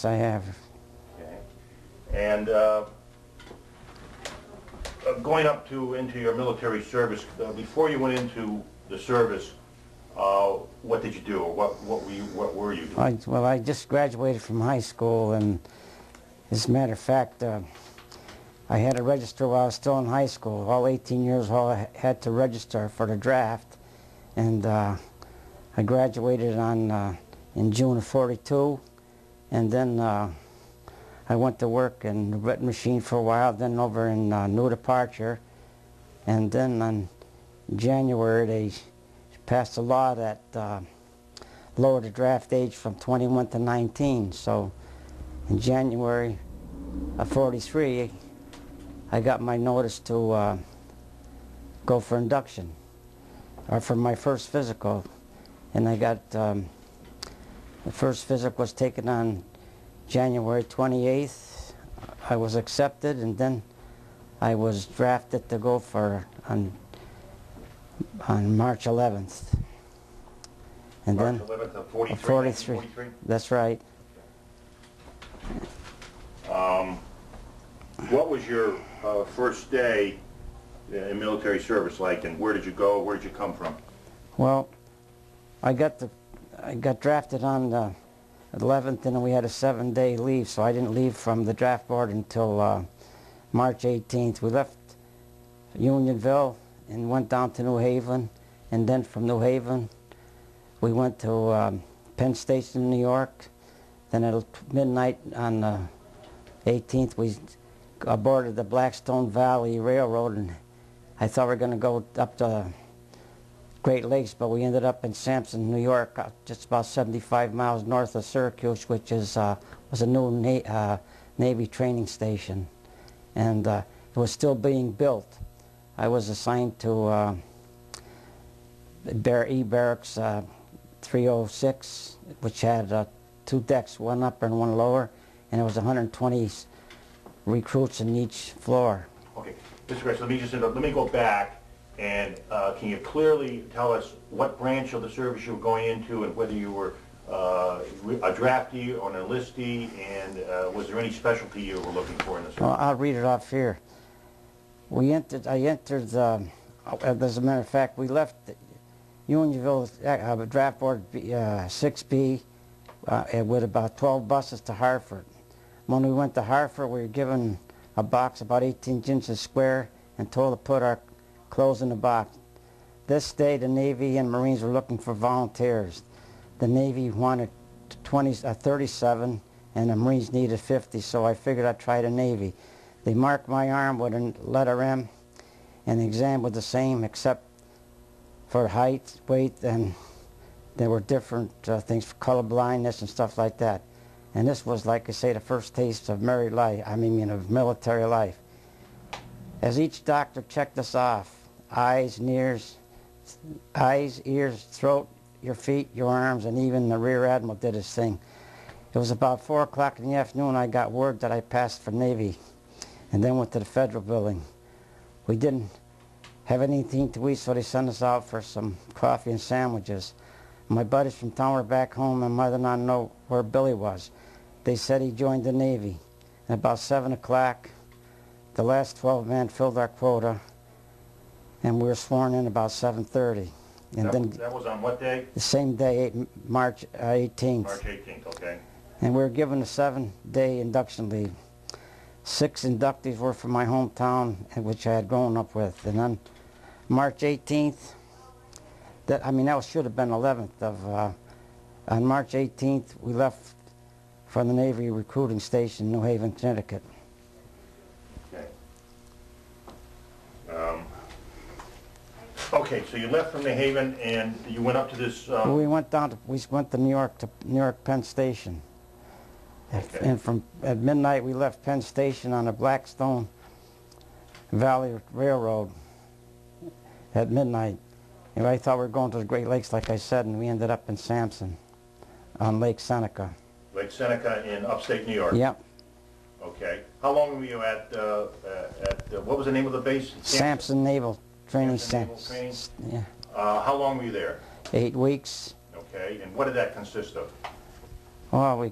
I have. Okay. And going up into your military service, before you went into the service, what did you do, or what were you doing? Well, I just graduated from high school, and as a matter of fact, I had to register while I was still in high school. All 18 years old, I had to register for the draft, and I graduated in June of '42, and then I went to work in the written machine for a while, then over in New Departure, and then in January they passed a law that lowered the draft age from 21 to 19. So in January of '43, I got my notice to go for induction, or for my first physical, and I got the first physical was taken on January 28th. I was accepted, and then I was drafted to go for on March 11th. And March then 11th of 43? 43. That's right. What was your first day in military service like, and where did you go? Where did you come from? Well, I got drafted on the 11th, and we had a 7-day leave, so I didn't leave from the draft board until March 18th. We left Unionville and went down to New Haven, and then from New Haven we went to Penn Station, New York. Then at midnight on the 18th we boarded the Blackstone Valley Railroad, and I thought we were going to go up to Great Lakes, but we ended up in Sampson, New York, just about 75 miles north of Syracuse, which was a new Navy training station, and it was still being built. I was assigned to E Barracks 306, which had 2 decks, one upper and one lower, and there was 120 recruits in each floor. Okay, Mr. Gresh, let me go back, and can you clearly tell us what branch of the service you were going into, and whether you were a draftee or an enlistee, and was there any specialty you were looking for in the service? Well, I'll read it off here. I entered, as a matter of fact, we left Unionville draft board 6B with about 12 buses to Hartford. When we went to Hartford, we were given a box about 18 inches square and told to put our clothes in the box. This day, the Navy and Marines were looking for volunteers. The Navy wanted 37, and the Marines needed 50, so I figured I'd try the Navy. They marked my arm with a letter M, and the exam was the same except for height, weight, and there were different things for color blindness and stuff like that. And this was, like I say, the first taste of married life, of military life. As each doctor checked us off, eyes, ears, throat, your feet, your arms, and even the Rear Admiral did his thing. It was about 4 o'clock in the afternoon I got word that I passed for Navy, and then went to the Federal building. We didn't have anything to eat, so they sent us out for some coffee and sandwiches. My buddies from town were back home, and Mother did not know where Billy was. They said he joined the Navy. And about 7 o'clock, the last 12 men filled our quota, and we were sworn in about 7:30. And that was on what day? The same day, March 18th. March 18th, okay. And we were given a 7-day induction leave. 6 inductees were from my hometown, which I had grown up with. And then March 18th, that should have been 11th of, on March 18th, we left for the Navy recruiting station in New Haven, Connecticut. Okay. Okay, so you left from New Haven and you went up to this... We went to New York Penn Station. Okay. And at midnight we left Penn Station on the Blackstone Valley Railroad at midnight. And I thought we were going to the Great Lakes, like I said, and we ended up in Sampson on Lake Seneca. Lake Seneca in upstate New York? Yep. Okay. How long were you at what was the name of the base? Sampson Naval Training Center. Yeah. How long were you there? 8 weeks. Okay. And what did that consist of? Well,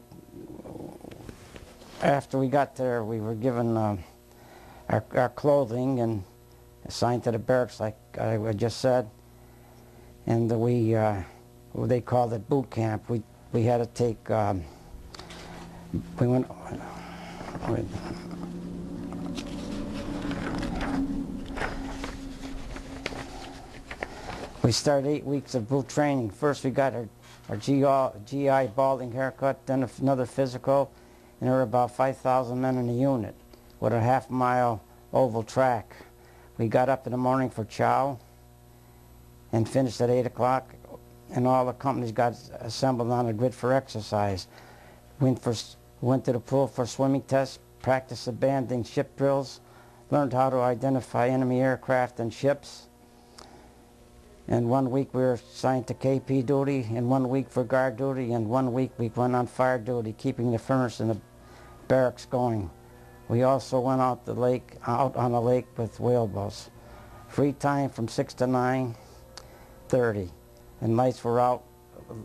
After we got there, we were given our clothing and assigned to the barracks, like I just said. And they called it boot camp. We had to take, we went, we started 8 weeks of boot training. First we got our GI balding haircut, then another physical, and there were about 5,000 men in the unit with a half-mile oval track. We got up in the morning for chow and finished at 8 o'clock, and all the companies got assembled on a grid for exercise. Went to the pool for swimming tests, practiced abandoning ship drills, learned how to identify enemy aircraft and ships. And 1 week we were assigned to KP duty, and 1 week for guard duty, and 1 week we went on fire duty, keeping the furnace in the barracks going. We also went out on the lake with whaleboats. Free time from 6 to 9:30, and lights were out.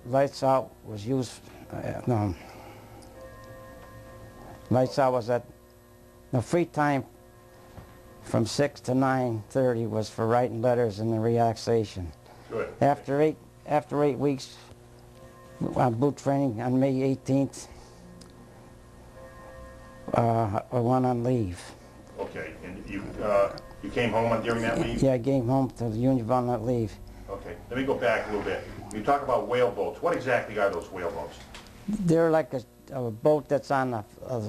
Lights out was used. Lights out was free time from 6 to 9:30 was for writing letters and the relaxation. Good. After eight weeks on boot training on May 18th, I went on leave. Okay, and you came home during that leave? Yeah, I came home to the Union on that leave. Okay, let me go back a little bit. You talk about whaleboats. What exactly are those whaleboats? They're like a boat that's on an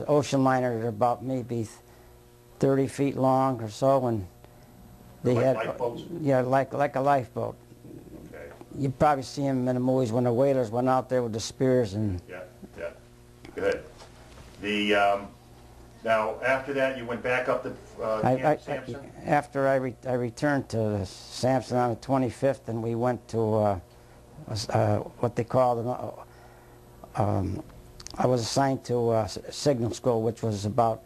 ocean liner. They're about maybe 30 feet long or so, and they Like had lifeboats? Yeah, like a lifeboat. Okay. You probably see them in the movies when the whalers went out there with the spears and. Yeah, yeah. Good. Now after that, you went back up to Camp Sampson. After I returned to Sampson on the 25th, and we went to what they called. I was assigned to signal school, which was about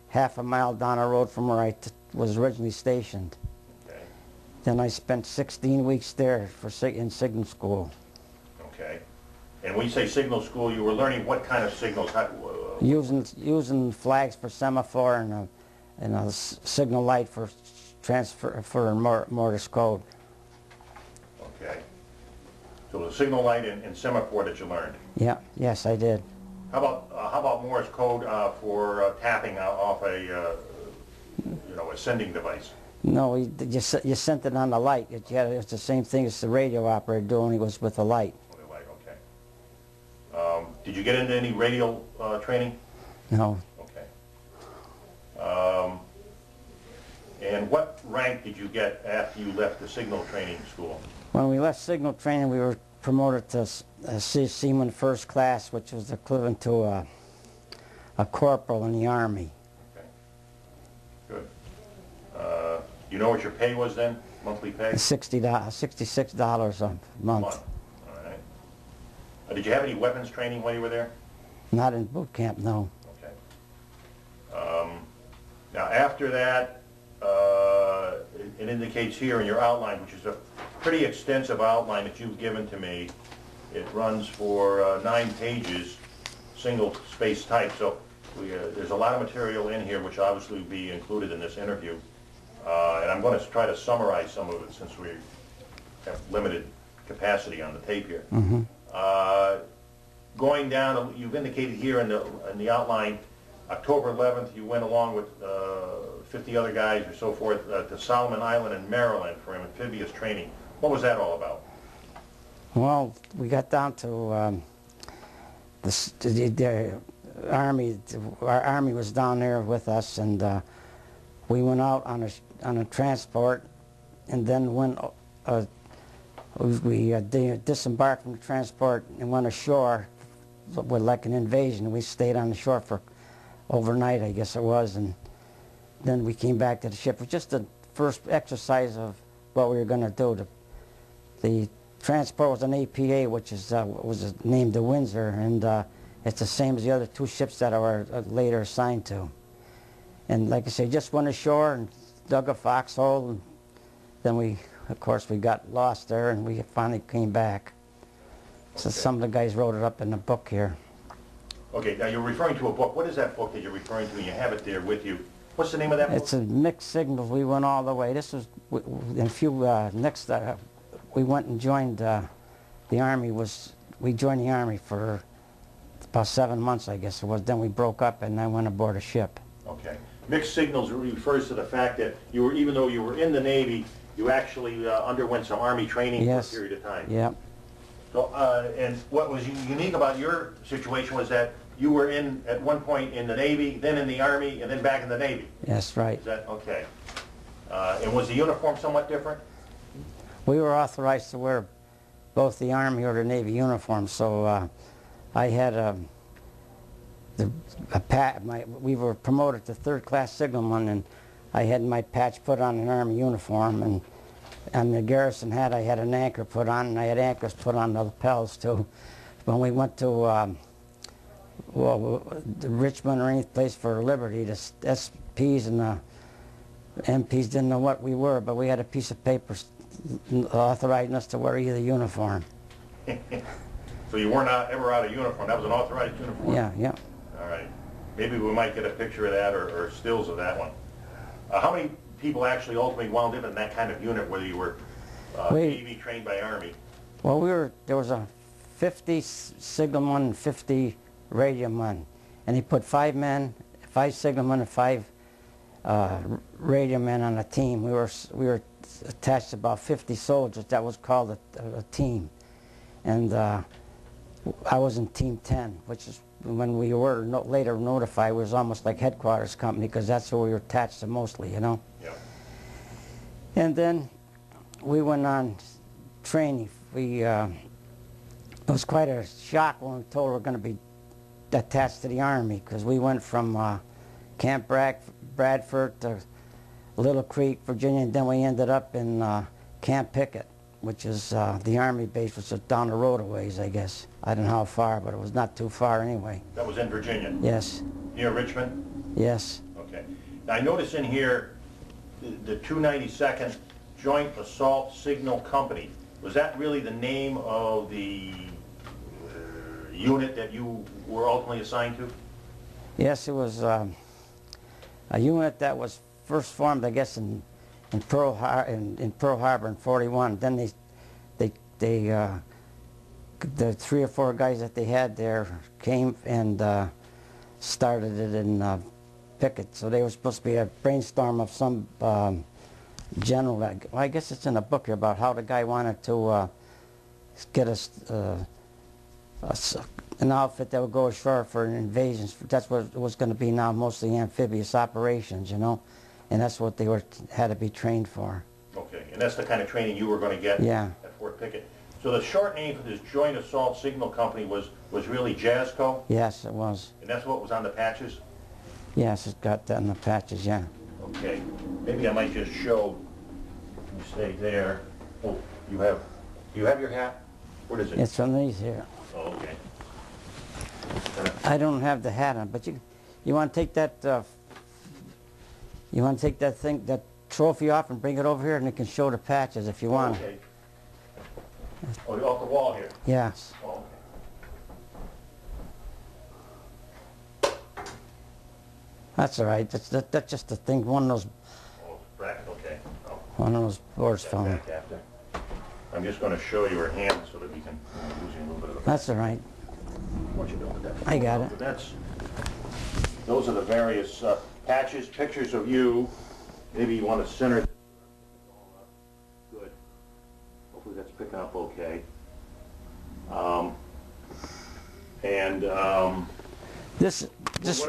half a mile down the road from where I was originally stationed. Okay. Then I spent 16 weeks there in signal school. Okay. And when you say signal school, you were learning what kind of signals? Using flags for semaphore and a signal light for transfer for Morse code. Okay. So the signal light and semaphore that you learned. Yeah. Yes, I did. How about Morse code for tapping off a a sending device? No, you sent it on the light. It's the same thing as the radio operator doing. It was with a light. With a light, okay. Did you get into any radio training? No. Okay. And what rank did you get after you left the signal training school? When we left signal training, we were promoted to Seaman First Class, which was equivalent to a corporal in the Army. Okay. Good. You know what your pay was then? Monthly pay? $66 a month. All right. Did you have any weapons training while you were there? Not in boot camp, no. Okay. Now after that, it indicates here in your outline, which is a pretty extensive outline that you've given to me. It runs for 9 pages, single space type. So there's a lot of material in here, which obviously will be included in this interview. And I'm going to try to summarize some of it since we have limited capacity on the tape here. Mm-hmm. Going down, you've indicated here in the outline, October 11th, you went along with 50 other guys or so forth to Solomon Island in Maryland for amphibious training. What was that all about? Well, we got down to the Army. Our Army was down there with us, and we went out on a transport, and then we disembarked from the transport and went ashore with like an invasion. We stayed on the shore for overnight, I guess it was, and then we came back to the ship. It was just the first exercise of what we were going to do. The transport was an APA, which was named the Windsor, and it's the same as the other 2 ships that I were later assigned to. And like I say, just went ashore and dug a foxhole, and then of course, we got lost there, and we finally came back. So Okay. some of the guys wrote it up in the book here. Okay, now you're referring to a book. What is that book that you're referring to? And you have it there with you. What's the name of that book? It's a mixed signals. We went all the way. This was, in a few, next, we went and joined the Army. We joined the Army for about 7 months, I guess it was. Then we broke up and I went aboard a ship. Okay. Mixed signals refers to the fact that you were, even though you were in the Navy, you actually underwent some Army training for a period of time. Yeah. So, and what was unique about your situation was that you were in, at one point in the Navy, then in the Army, and then back in the Navy. That's right. Is that, okay. And was the uniform somewhat different? We were authorized to wear both the Army or the Navy uniform, so I had we were promoted to third-class signalman, and I had my patch put on an Army uniform, and on the garrison hat I had an anchor put on, and I had anchors put on the lapels too. When we went to Richmond or any place for liberty, the SPs and the MPs didn't know what we were, but we had a piece of paper authorizing us to wear either uniform. So you weren't ever out of uniform. That was an authorized uniform? Yeah, yeah. All right. Maybe we might get a picture of that or stills of that one. How many people actually ultimately wound up in that kind of unit, whether you were Navy trained by Army? Well, there was a 50 signalman and 50 radioman, and he put 5 signalmen and 5 radiomen on a team. We were attached to about 50 soldiers. That was called a team, and I was in Team 10, which is when we were later notified. It was almost like headquarters company, because that's where we were attached to mostly, you know. Yeah. And then we went on training. It was quite a shock when we were told we were going to be attached to the Army, because we went from Camp Bradford to Little Creek, Virginia, and then we ended up in Camp Pickett, which is the Army base, which was down the road a ways, I guess. I don't know how far, but it was not too far anyway. That was in Virginia? Yes. Near Richmond? Yes. Okay. Now I notice in here the 292nd Joint Assault Signal Company. Was that really the name of the unit that you were ultimately assigned to? Yes, it was a unit that was first formed, I guess, in Pearl Harbor in '41. Then the 3 or 4 guys that they had there came and started it in Pickett. So they were supposed to be a brainstorm of some general. Well, I guess it's in a book here about how the guy wanted to get us an outfit that would go ashore for invasions. That's what it was going to be now, mostly amphibious operations, you know, and that's what they had to be trained for. Okay, and that's the kind of training you were going to get at Fort Pickett. So the short name for this Joint Assault Signal Company was really JASCO? Yes, it was. And that's what was on the patches? Yes, it got that in the patches, yeah. Okay, maybe I might just show, you stay there. Oh, you have your hat? What is it? It's underneath here. Oh, okay. I don't have the hat on, but you want to take that that trophy off and bring it over here, and it can show the patches if you want. Okay. Oh, off the wall here? Yes. Oh, okay. That's all right. That's just a thing. One of those. Oh, bracket, okay. Oh. One of those boards fell. Back after. I'm just going to show you her hand so that we can losing a little bit of the. That's all right. What you doing with that? I got it. Those are the various patches, pictures of you. Maybe you want to center. Good. Hopefully that's picking up okay. What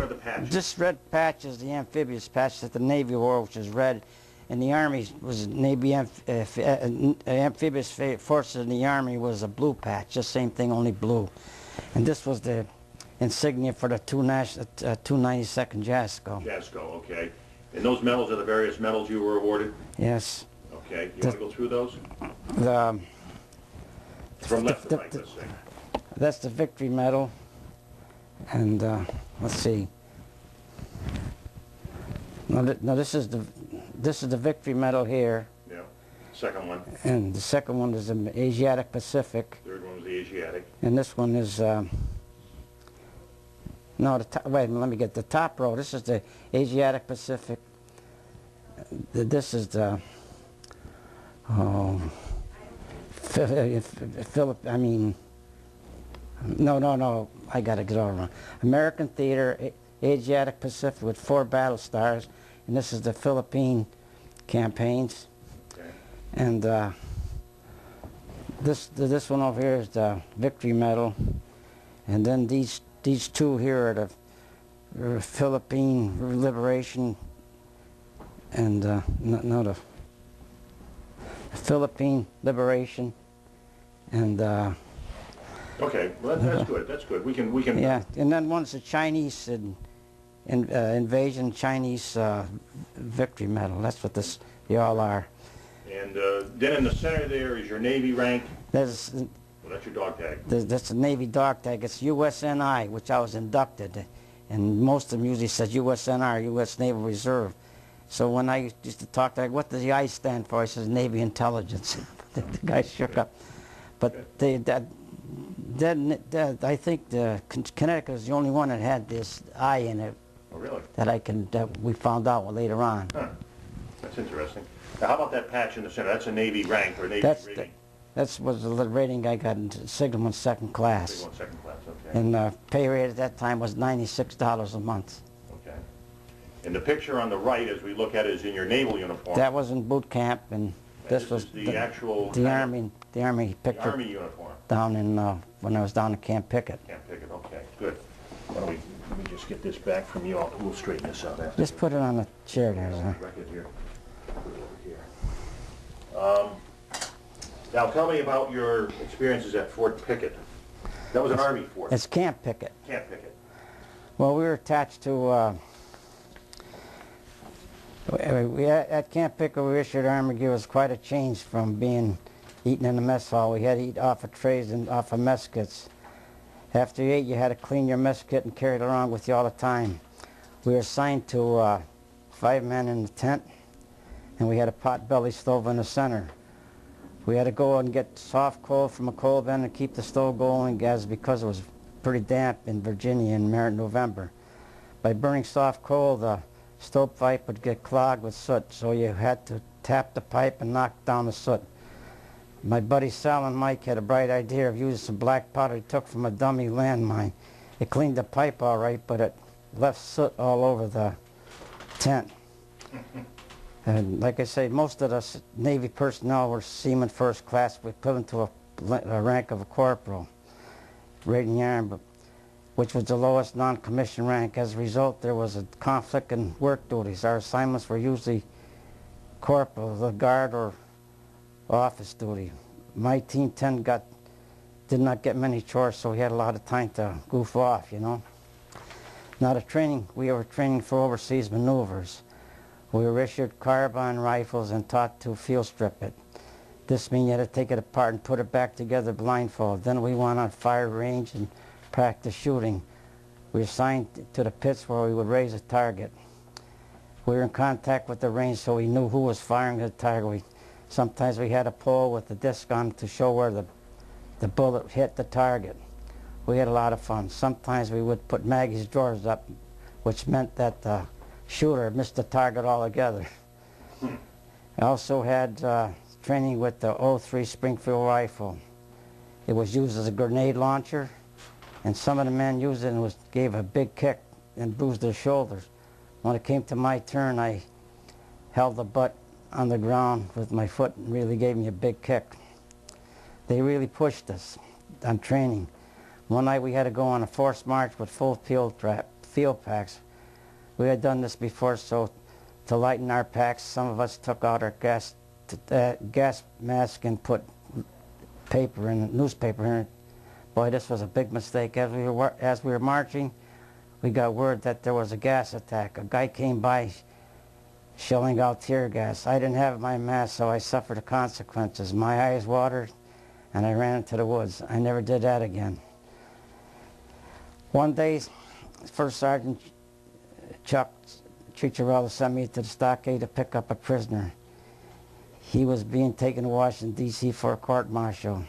are the patches? This red patch is the amphibious patch that the Navy wore, which is red, and the Army was Navy amphibious forces in the Army was a blue patch, just same thing, only blue. And this was the insignia for the 292nd JASCO. JASCO, okay. And those medals are the various medals you were awarded? Yes. Okay. You want to go through those? From left to right, let's say. That's the Victory Medal. And let's see. Now this is the Victory Medal here. Yeah. Second one. And the second one is the Asiatic Pacific. Third one was the Asiatic. And this one is No, wait, let me get the top row. This is the Asiatic Pacific. This is the no, I got to get over it. American Theater, Asiatic Pacific with 4 battle stars, and this is the Philippine campaigns. Okay. And this one over here is the Victory Medal, and then these two here are the Philippine Liberation, and the Philippine Liberation, and Okay, well, that's good. That's good. We can. yeah, and then one's the Chinese invasion, Chinese Victory Medal. That's what they all are. And then in the center there is your Navy rank. There's Well, that's your dog tag. that's the Navy dog tag. It's USNI, which I was inducted, and most of them usually says USNR, U.S. Naval Reserve. So when I used to talk to, what does the I stand for? I says Navy Intelligence. The guy shook up. But I think Connecticut is the only one that had this I in it. Oh, really? That we found out later on. Huh. That's interesting. Now, how about that patch in the center? That's a Navy rank or Navy rating? That was the rating I got in Signalman second class. Signalman second class, okay. And pay rate at that time was $96 a month. Okay. And the picture on the right, as we look at it, is in your naval uniform. That was in boot camp, and this was the actual the Army picture. The Army uniform. Down in when I was down at Camp Pickett. Camp Pickett. Okay, good. Why don't let me just get this back from you. We'll straighten this out after. Just put it on the chair there. Record here. Put it over here. Now tell me about your experiences at Fort Pickett. That was an Army fort. It's Camp Pickett. Camp Pickett. Well, we were attached to. At Camp Pickett, we issued Army gear. It was quite a change from being eating in the mess hall. We had to eat off of trays and off of mess kits. After you ate, you had to clean your mess kit and carry it around with you all the time. We were assigned to 5 men in the tent, and we had a pot-belly stove in the center. We had to go and get soft coal from a coal bin and keep the stove going because it was pretty damp in Virginia in November. By burning soft coal, the stovepipe would get clogged with soot, so you had to tap the pipe and knock down the soot. My buddy Sal and Mike had a bright idea of using some black powder he took from a dummy landmine. It cleaned the pipe all right, but it left soot all over the tent. And like I say, most of the Navy personnel were seamen first class, equivalent to a rank of a corporal, rated in the Army, which was the lowest non-commissioned rank. As a result, there was a conflict in work duties. Our assignments were usually corporal, the guard, or office duty. My team did not get many chores, so we had a lot of time to goof off, you know. Now we were training for overseas maneuvers. We were issued carbine rifles and taught to field strip it. This means you had to take it apart and put it back together blindfold. Then we went on fire range and practice shooting. We were assigned to the pits where we would raise a target. We were in contact with the range, so we knew who was firing the target. Sometimes we had a pole with the disc on to show where the bullet hit the target. We had a lot of fun. Sometimes we would put Maggie's drawers up, which meant that the shooter missed the target altogether. I also had training with the 03 Springfield rifle. It was used as a grenade launcher, and some of the men used it and gave a big kick and bruised their shoulders. When it came to my turn, I held the butt on the ground with my foot and really gave me a big kick. They really pushed us on training. One night we had to go on a forced march with full field packs. We had done this before, so to lighten our packs, some of us took out our gas mask and put newspaper in it. Boy, this was a big mistake. As we were marching, we got word that there was a gas attack. A guy came by shelling out tear gas. I didn't have my mask, so I suffered the consequences. My eyes watered, and I ran into the woods. I never did that again. One day, First Sergeant Chuck Chicharella sent me to the stockade to pick up a prisoner. He was being taken to Washington, D.C. for a court-martial.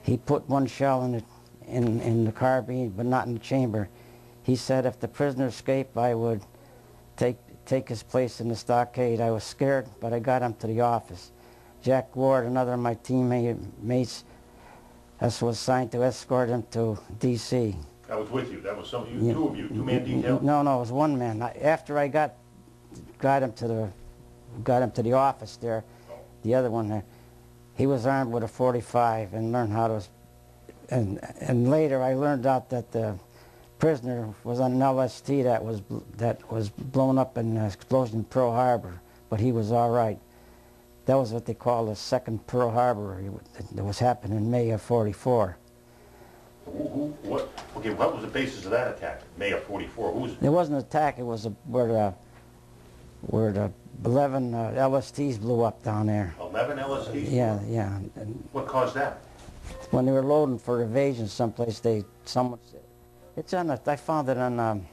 He put one shell in the carbine, but not in the chamber. He said if the prisoner escaped, I would take his place in the stockade. I was scared, but I got him to the office. Jack Ward, another of my teammates, was assigned to escort him to D.C. I was with you. That was some, you, two of you, two-man detail? No, it was one man. After I got him to the office there, the other one there, he was armed with a .45 and learned how to. And later I learned out that the prisoner was on an LST that was blown up in an explosion in Pearl Harbor, but he was all right. That was what they call the second Pearl Harbor. That was happening in May of '44. What was the basis of that attack? May of '44. Who was it? It wasn't an attack. It was where the 11 LSTs blew up down there. 11 LSTs? Yeah. And what caused that? when they were loading for evasion someplace, someone said, it's on I found it on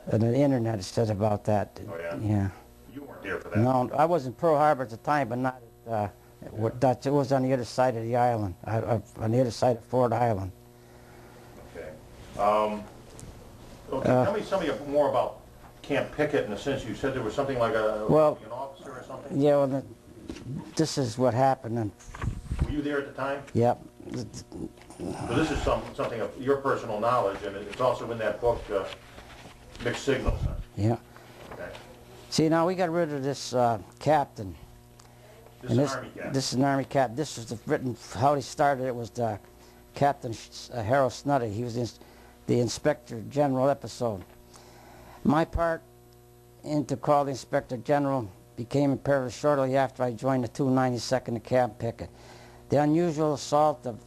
the internet. It said about that. Oh yeah. Yeah. You weren't there for that. No, I was in Pearl Harbor at the time, but not. It was on the other side of the island, on the other side of Ford Island. Okay. Tell me something more about Camp Pickett in the sense you said there was something like an officer or something? Yeah, well, this is what happened. And were you there at the time? Yep. So this is something of your personal knowledge, and it's also in that book, Mixed Signals. Huh? Yeah. Okay. See, now we got rid of this captain. This is an Army captain. This is an Army captain. This was written, how he started it was the Captain Harold Snuddy. He was the Inspector General episode. My part into call the Inspector General became imperative shortly after I joined the 292nd at Camp Pickett. The unusual assault of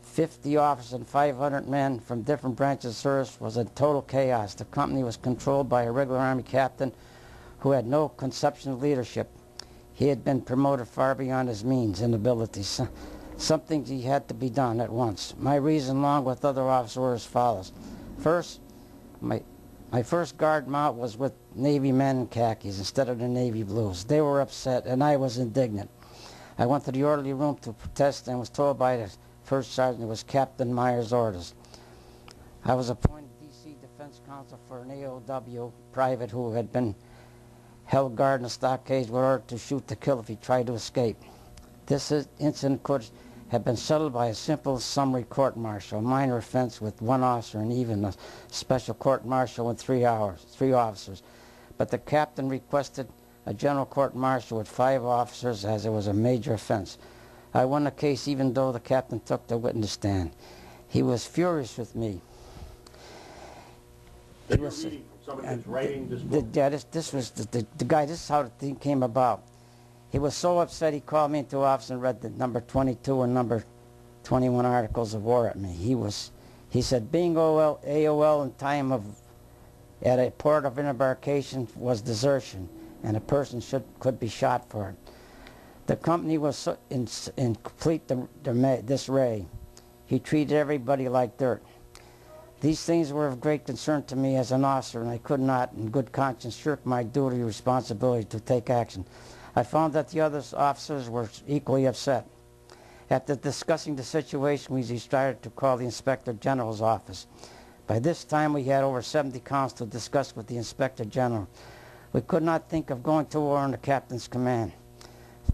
50 officers and 500 men from different branches of service was a total chaos. The company was controlled by a regular Army captain who had no conception of leadership. He had been promoted far beyond his means and abilities. Something he had to be done at once. My reason, along with other officers, were as follows. First, my first guard mount was with Navy men in khakis instead of the Navy blues. They were upset, and I was indignant. I went to the orderly room to protest and was told by the first sergeant it was Captain Myers' orders. I was appointed D.C. Defense Counsel for an AOW private who had been held guard in the stockades with order to shoot to kill if he tried to escape. This incident could have been settled by a simple summary court-martial, a minor offense with one officer and even a special court-martial with 3 officers. But the captain requested a general court-martial with 5 officers as it was a major offense. I won the case even though the captain took the witness stand. He was furious with me. You're reading from somebody that's writing this book? Yeah, this was the guy. This is how the thing came about. He was so upset he called me into office and read the number 22 and number 21 articles of war at me. He said, being AOL in time at a port of embarkation was desertion, and a person could be shot for it. The company was in complete disarray. He treated everybody like dirt. These things were of great concern to me as an officer, and I could not, in good conscience, shirk my duty or responsibility to take action. I found that the other officers were equally upset. After discussing the situation, we decided to call the Inspector General's office. By this time, we had over 70 counts to discuss with the Inspector General. We could not think of going to war on the captain's command.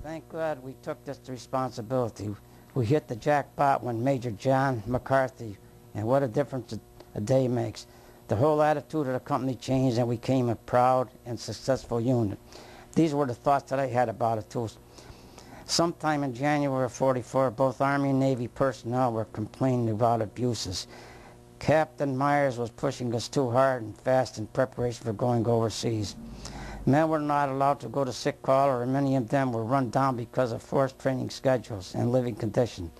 Thank God we took this responsibility. We hit the jackpot when Major John McCarthy, and what a difference a day makes. The whole attitude of the company changed and we became a proud and successful unit. These were the thoughts that I had about it too. Sometime in January of '44, both Army and Navy personnel were complaining about abuses. Captain Myers was pushing us too hard and fast in preparation for going overseas. Men were not allowed to go to sick call, or many of them were run down because of forced training schedules and living conditions.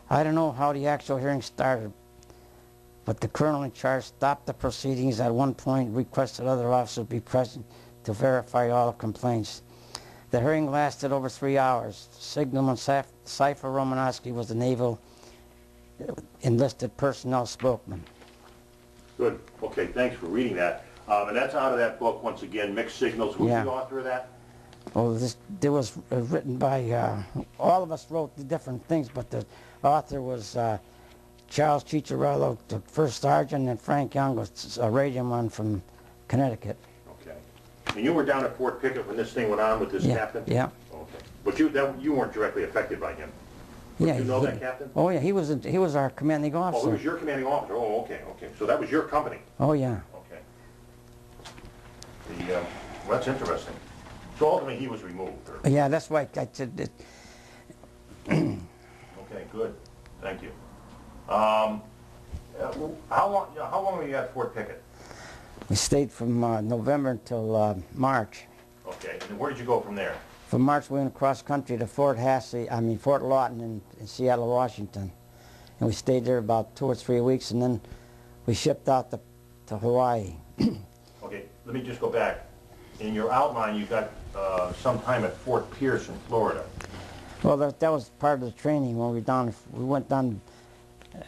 I don't know how the actual hearing started, but the colonel in charge stopped the proceedings at one point, requested other officers be present to verify all the complaints. The hearing lasted over 3 hours. Signalman Cypher Romanowski was the naval enlisted personnel spokesman. Good. Okay, thanks for reading that. And that's out of that book, once again, Mixed Signals. Who's the author of that? Well, it was written by, all of us wrote the different things, but the author was Charles Chicharello, the first sergeant, and Frank Young was a radioman from Connecticut. Okay. And you were down at Fort Pickett when this thing went on with this captain? Yeah. Okay. But you weren't directly affected by him? Yeah. Did you know that captain? Oh yeah, he was our commanding officer. Oh, he was your commanding officer. Oh, okay, okay. So that was your company? Oh yeah. Okay. Well, that's interesting. So ultimately he was removed? Or? Yeah, that's why I said that. Okay, good. Thank you. How long were you at Fort Pickett? We stayed from November until March. Okay, and where did you go from there? From March we went across country to Fort Lawton in Seattle, Washington. And we stayed there about 2 or 3 weeks, and then we shipped out to Hawaii. Okay, let me just go back. In your outline you got some time at Fort Pierce in Florida. Well, that was part of the training when we went down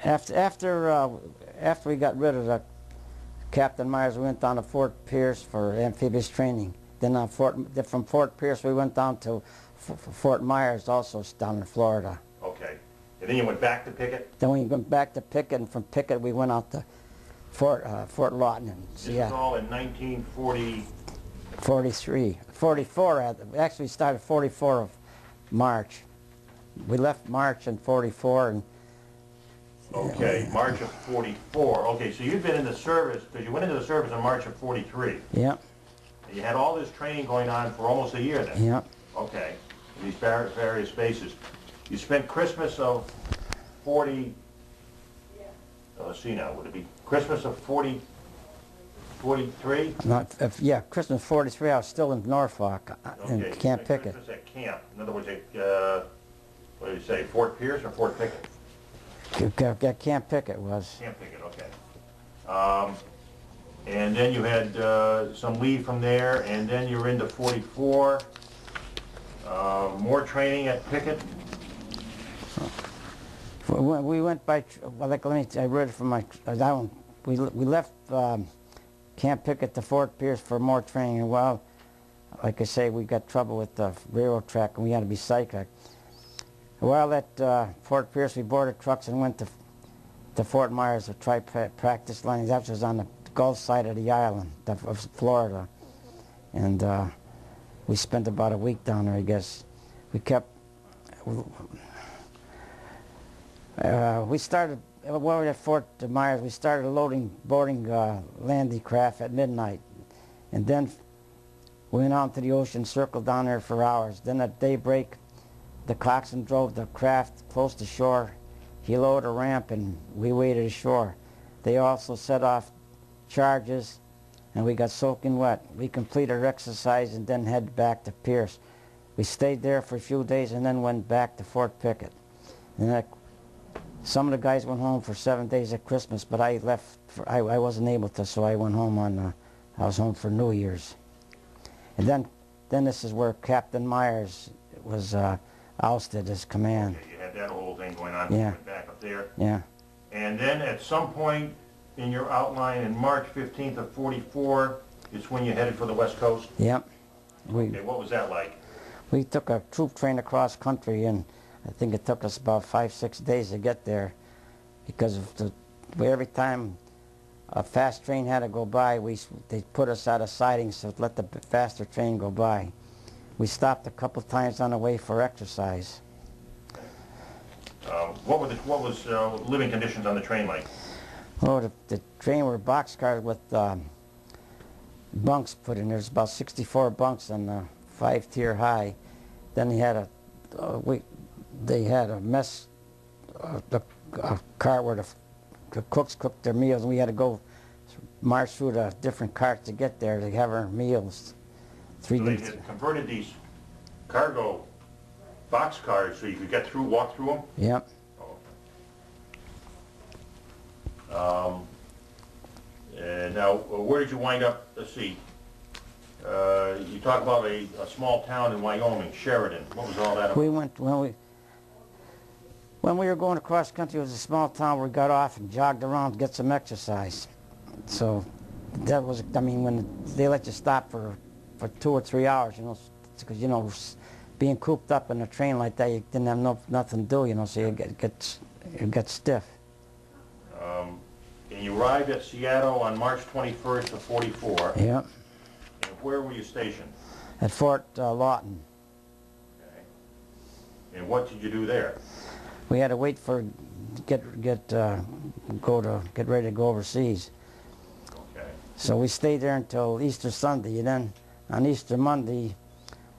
after we got rid of Captain Myers. We went down to Fort Pierce for amphibious training. Then from Fort Pierce we went down to Fort Myers, also down in Florida. Okay, and then you went back to Pickett? Then we went back to Pickett, and from Pickett we went out to Fort Lawton in Seattle. This was all in 1940? 43, 44. Actually, we started 44 of March. We left March in 44, and okay, March of 44. Okay, so you've been in the service, because you went into the service in March of 43. yeah, And you had all this training going on for almost a year then? yeah. Okay, in these various bases. You spent Christmas of 40, let's see now, would it be Christmas of 43? Yeah, Christmas 43. I was still in Norfolk in Okay, Camp Pickett. Christmas at camp. In other words, at, what do you say, Fort Pierce or Fort Pickett? Camp Pickett was. Camp Pickett, okay. And then you had some leave from there, and then you were into 44. More training at Pickett. We went by, well, like, I read it from my, we left Camp Pickett to Fort Pierce for more training. And well, like I say, we got trouble with the railroad track, and we had to be cyclic. While at Fort Pierce, we boarded trucks and went to Fort Myers to try practice landings. That was on the Gulf side of the island of Florida. And we spent about a week down there, I guess. We kept, we started, while we were at Fort Myers, we started boarding landing craft at midnight. And then we went out to the ocean, circled down there for hours. Then at daybreak, the coxswain drove the craft close to shore. He lowered a ramp and we waited ashore. They also set off charges and we got soaking wet. We completed our exercise and then headed back to Pierce. We stayed there for a few days and then went back to Fort Pickett. And some of the guys went home for 7 days at Christmas, but I left, I wasn't able to, so I went home I was home for New Year's. And then this is where Captain Myers was ousted as command. Okay, you had that whole thing going on. Yeah. You went back up there. Yeah. And then at some point in your outline in March 15th of 44, it's when you headed for the West Coast? Yep. Okay, what was that like? We took a troop train across country, and I think it took us about 5-6 days to get there because of every time a fast train had to go by, they put us out of sidings to let the faster train go by. We stopped a couple times on the way for exercise. What was living conditions on the train like? Oh, the train were boxcars with bunks put in. There's about 64 bunks on the 5-tier high. Then they had a mess, a cart where the cooks cooked their meals, and we had to go march through the different carts to get there to have our meals. So they had converted these cargo box cars so you could walk through them? Yep. And now, where did you wind up? Let's see. You talk about a small town in Wyoming, Sheridan. What was all that about? We went, when we were going across country, it was a small town where we got off and jogged around to get some exercise. So that was, I mean, when they let you stop for 2 or 3 hours, you know, because, you know, being cooped up in a train like that, you didn't have nothing to do, you know, so you get stiff. And you arrived at Seattle on March 21st of 44. Yeah, And where were you stationed? at Fort Lawton. Okay. And what did you do there? We had to wait for get ready to go overseas. Okay. So we stayed there until Easter Sunday, and then on Easter Monday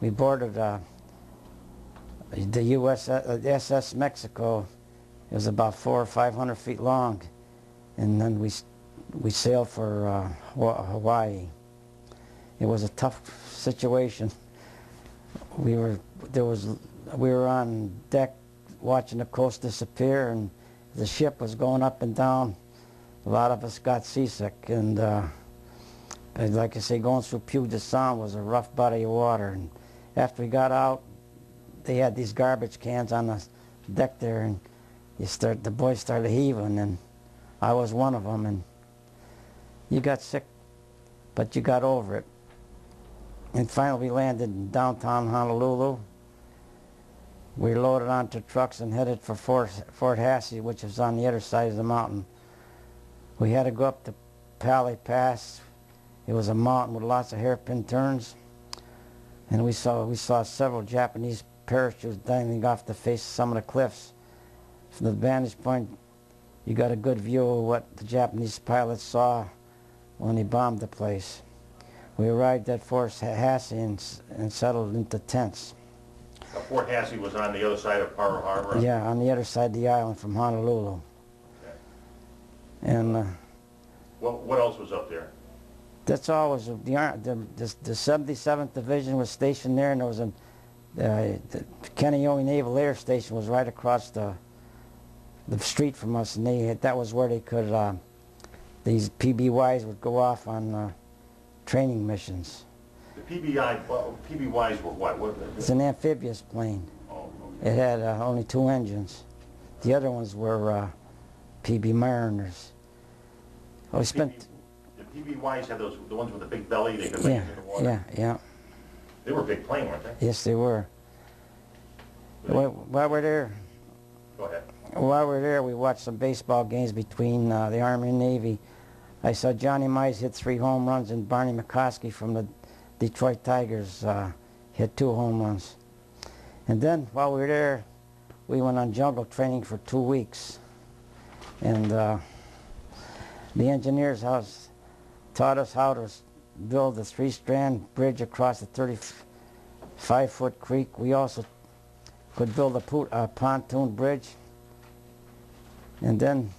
we boarded the SS Mexico. It was about 400 or 500 feet long, and then we sailed for Hawaii. It was a tough situation. We were on deck watching the coast disappear, and the ship was going up and down. A lot of us got seasick, and like I say, going through Puget Sound was a rough body of water. And after we got out, they had these garbage cans on the deck there, and the boys started heaving, and I was one of them. And you got sick, but you got over it. And finally, we landed in downtown Honolulu. We loaded onto trucks and headed for Fort Hassey, which is on the other side of the mountain. We had to go up the Pali Pass. It was a mountain with lots of hairpin turns, and we saw several Japanese parachutes dangling off the face of some of the cliffs. From the vantage point, you got a good view of what the Japanese pilots saw when they bombed the place. We arrived at Fort Hassey and settled into tents. Fort Hassey was on the other side of Pearl Harbor? Yeah, on the other side of the island from Honolulu. Okay. And what else was up there? that's all. Was the 77th Division was stationed there, and there was the Kaneohe Naval Air Station was right across the street from us, and that was where they could these PBYs would go off on training missions. The PBYs were what? It's an amphibious plane. Oh, okay. It had only 2 engines. The other ones were PB Mariners. Oh, we spent. The PBYs had the ones with the big belly. They could land in the water. Yeah. They were a big plane, weren't they? Yes, they were. While we're there. Go ahead. While we're there, we watched some baseball games between the Army and Navy. I saw Johnny Mize hit 3 home runs, and Barney McCoskey from the Detroit Tigers hit 2 home runs. And then, while we were there, we went on jungle training for 2 weeks. And the engineers taught us how to build a 3-strand bridge across a 35-foot creek. We also could build a pontoon bridge. And then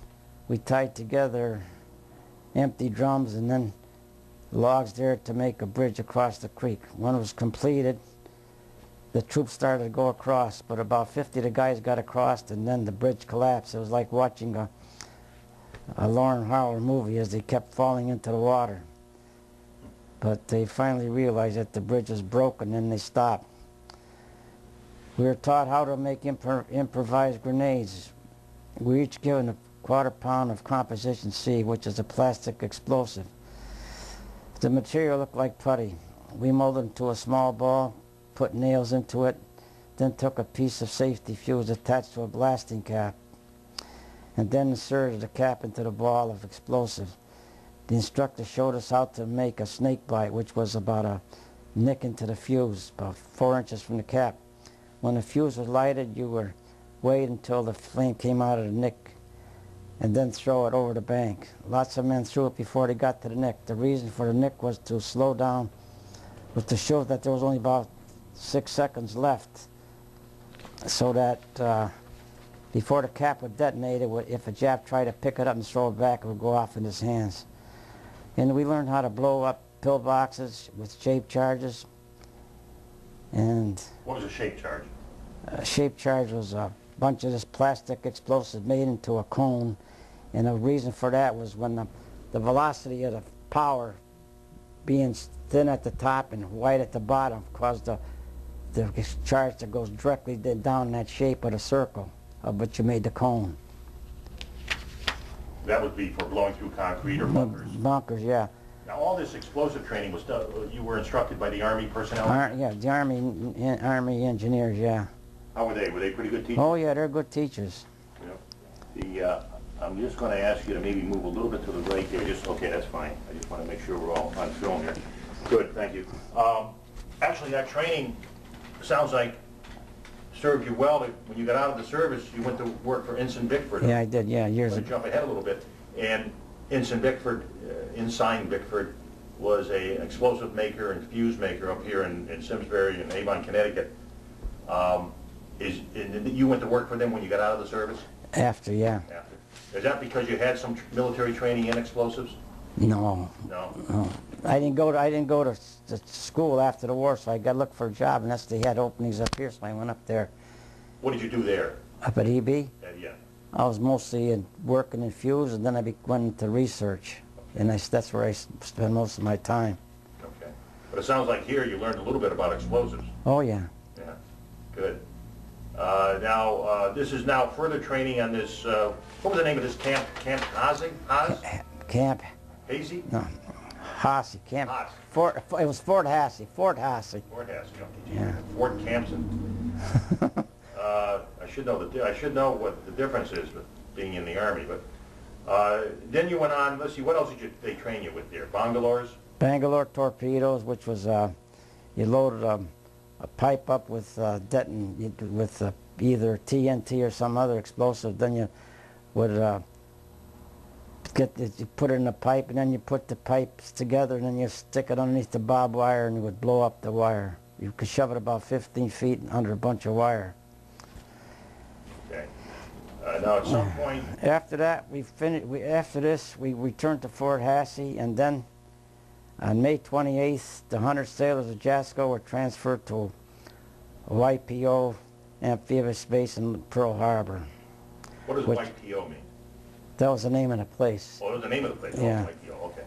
we tied together empty drums and then logs there to make a bridge across the creek. When it was completed, the troops started to go across, but about 50 of the guys got across, and then the bridge collapsed. It was like watching a Lauren Harlow movie as they kept falling into the water. But they finally realized that the bridge was broken, and they stopped. We were taught how to make improvised grenades. We were each given a 1/4 pound of composition C, which is a plastic explosive. The material looked like putty. We molded it into a small ball, put nails into it, then took a piece of safety fuse attached to a blasting cap, and then inserted the cap into the ball of explosive. The instructor showed us how to make a snake bite, which was about a nick into the fuse, about 4 inches from the cap. When the fuse was lighted, you would wait until the flame came out of the nick and then throw it over the bank. Lots of men threw it before they got to the nick. The reason for the nick was to slow down, was to show that there was only about 6 seconds left, so that before the cap would detonate, if a Jap tried to pick it up and throw it back, it would go off in his hands. And we learned how to blow up pillboxes with shape charges. And what was a shape charge? A shape charge was a bunch of this plastic explosive made into a cone, and the reason for that was when the velocity of the power being thin at the top and white at the bottom caused the charge that goes directly down in that shape of the circle of which you made the cone. That would be for blowing through concrete or bunkers? Bunkers, yeah. Now, all this explosive training was done, you were instructed by the Army personnel? Yeah, the Army engineers, yeah. How were they? Were they pretty good teachers? Oh, yeah, they're good teachers. You know, I'm just going to ask you to maybe move a little bit to the right there. Just okay, that's fine. I just want to make sure we're all on film here. Good, thank you. Actually, that training sounds like served you well. When you got out of the service, you went to work for Ensign Bickford. Yeah, I did, yeah, years Let me ago. jump ahead a little bit. And Ensign Bickford, Ensign Bickford, was a explosive maker and fuse maker up here in Simsbury and Avon, Connecticut. You went to work for them when you got out of the service? After, yeah. After. Is that because you had some military training in explosives? No. No. No. I didn't go to school after the war, so I got to look for a job, and they had openings up here, so I went up there. What did you do there? Up at EB? Yeah. I was mostly working in fuse, and then I went into research, and that's where I spend most of my time. Okay. But it sounds like here you learned a little bit about explosives. Oh, yeah. Yeah. Good. Now, this is now further training on this, what was the name of this camp? Camp Hazy? Camp? Hazy? No. Hassey. Camp. Hassey. It was Fort Hassey. Fort Hassey. Fort Hassey, okay. Yeah. Fort Campson. I should know what the difference is with being in the Army, but then you went on, let's see, what else did they train you with there? Bangalores? Bangalore torpedoes, which was, you loaded a pipe up with either TNT or some other explosive, then you would you put it in a pipe, and then you put the pipes together, and then you stick it underneath the barbed wire, and you would blow up the wire. You could shove it about 15 feet under a bunch of wire. Okay. Now at some point... After that, after this, we returned to Fort Hassey, and then on May 28th, the 100 sailors of JASCO were transferred to YPO amphibious base in Pearl Harbor. What does YPO mean? That was the name of the place. Oh, that was the name of the place? Yeah. Oh, YPO, okay.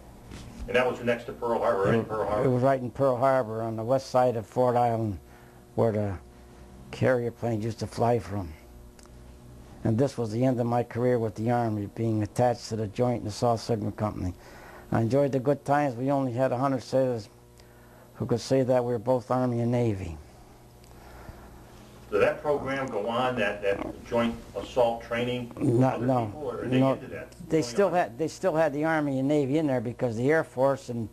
And that was next to Pearl Harbor, right in Pearl Harbor? It was right in Pearl Harbor on the west side of Fort Island, where the carrier planes used to fly from. And this was the end of my career with the Army, being attached to the Joint and the South Sigma Company. I enjoyed the good times. We only had 100 sailors who could say that we were both Army and Navy. Did that program go on, that joint assault training? No. Or they ended that? They still had the Army and Navy in there, because the Air Force and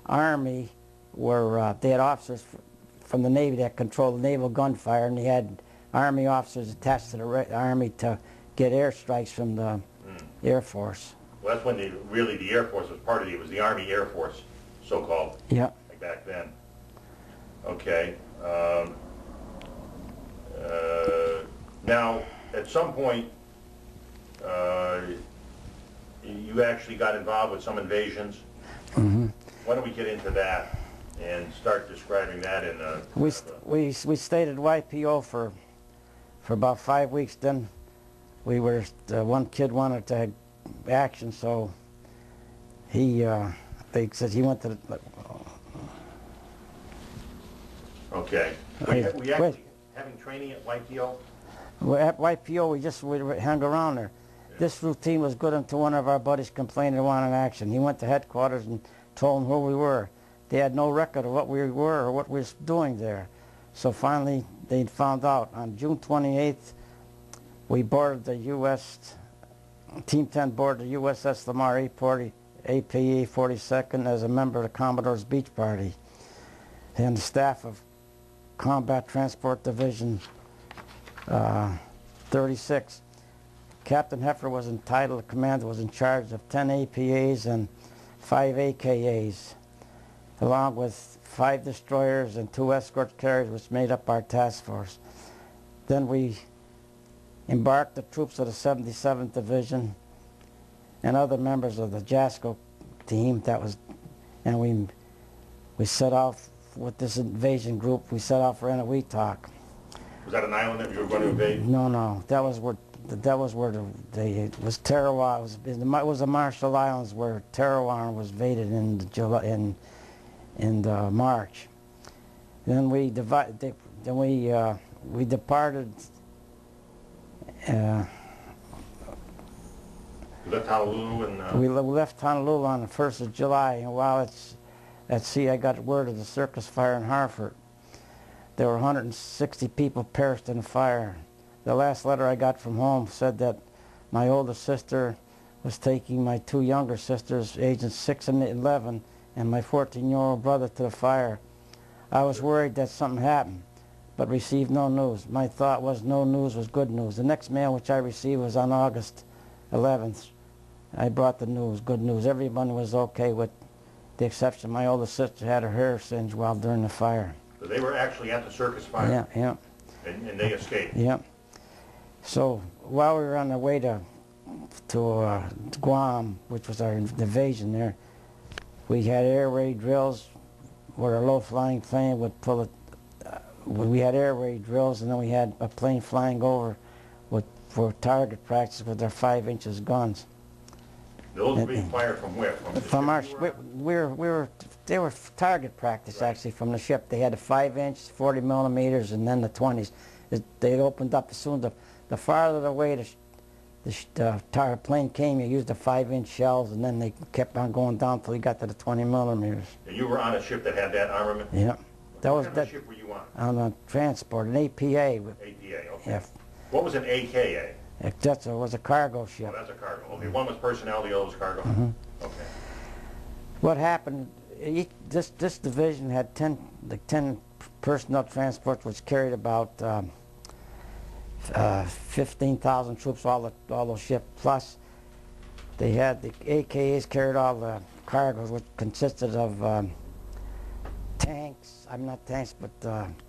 Army were they had officers from the Navy that controlled the naval gunfire, and they had Army officers attached to the Army to get airstrikes from the Air Force. Well, that's when really the Air Force was part of it. It was the Army Air Force, so-called. Yeah. Like back then. Okay. Now, at some point, you actually got involved with some invasions. Mm-hmm. Why don't we get into that and start describing that in We stayed at YPO for about 5 weeks. Then one kid wanted to have action, so they said he went to the... Okay. We actually having training at YPO? Well, at YPO, we hung around there. Yeah. This routine was good until one of our buddies complained and wanted action. He went to headquarters and told them who we were. They had no record of what we were or what we were doing there. So finally, they found out. On June 28th, we boarded the U.S., Team 10 boarded the USS Lamar APE 42nd as a member of the Commodore's Beach Party. And the staff of Combat Transport Division 36. Captain Heffer was entitled, the commander was in charge of 10 APAs and 5 AKAs, along with 5 destroyers and 2 escort carriers, which made up our task force. Then we embarked the troops of the 77th Division and other members of the JASCO team and we set off with this invasion group. We set off for Eniwetok. Was that an island that you were going to invade? No. That was where it was Tarawa. It was the Marshall Islands where Tarawa was invaded in March. Then we departed. You left Honolulu and... We left Honolulu on the 1st of July, and while it's at sea, I got word of the circus fire in Hartford. There were 160 people perished in the fire. The last letter I got from home said that My older sister was taking my two younger sisters, ages 6 and 11, and my 14-year-old brother to the fire. I was worried that something happened, but received no news. My thought was no news was good news. The next mail which I received was on August 11th. I brought the news, good news. Everyone was okay with the exception. My older sister had her hair singed while during the fire. So they were actually at the circus fire? Yeah. And they escaped? Yeah. So while we were on the way to Guam, which was our invasion there, we had air raid drills where a low-flying plane would pull it. We had air raid drills, and then we had a plane flying over for target practice with their 5 inches guns. Those were being fired from where? From our, they were target practice, right, actually, from the ship. They had the 5-inch, 40 millimeters, and then the 20s. They opened up as soon as the farther away the plane came, you used the 5-inch shells, and then they kept on going down until you got to the 20 millimeters. And you were on a ship that had that armament? Yeah. What kind of ship were you on? On a transport, an APA. APA, okay. Yeah. What was an AKA? It was a cargo ship. Oh, that's a cargo. Okay, one was personnel, the other was cargo. Okay. What happened? This division had 10 personnel transports, which carried about 15,000 troops, all those ships. Plus, they had the AKAs carried all the cargoes, which consisted of tanks. Not tanks, but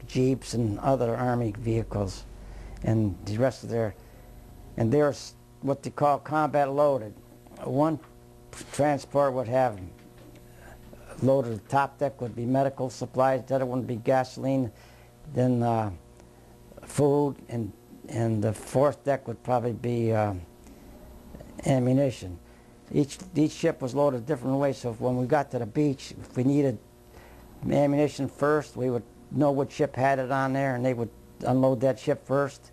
jeeps and other army vehicles, and the rest of their. And they were what they call combat loaded. One transport would have loaded, the top deck would be medical supplies, the other one would be gasoline, then food, and the fourth deck would probably be ammunition. Each ship was loaded a different way, so when we got to the beach, if we needed ammunition first, we would know what ship had it on there, and they would unload that ship first.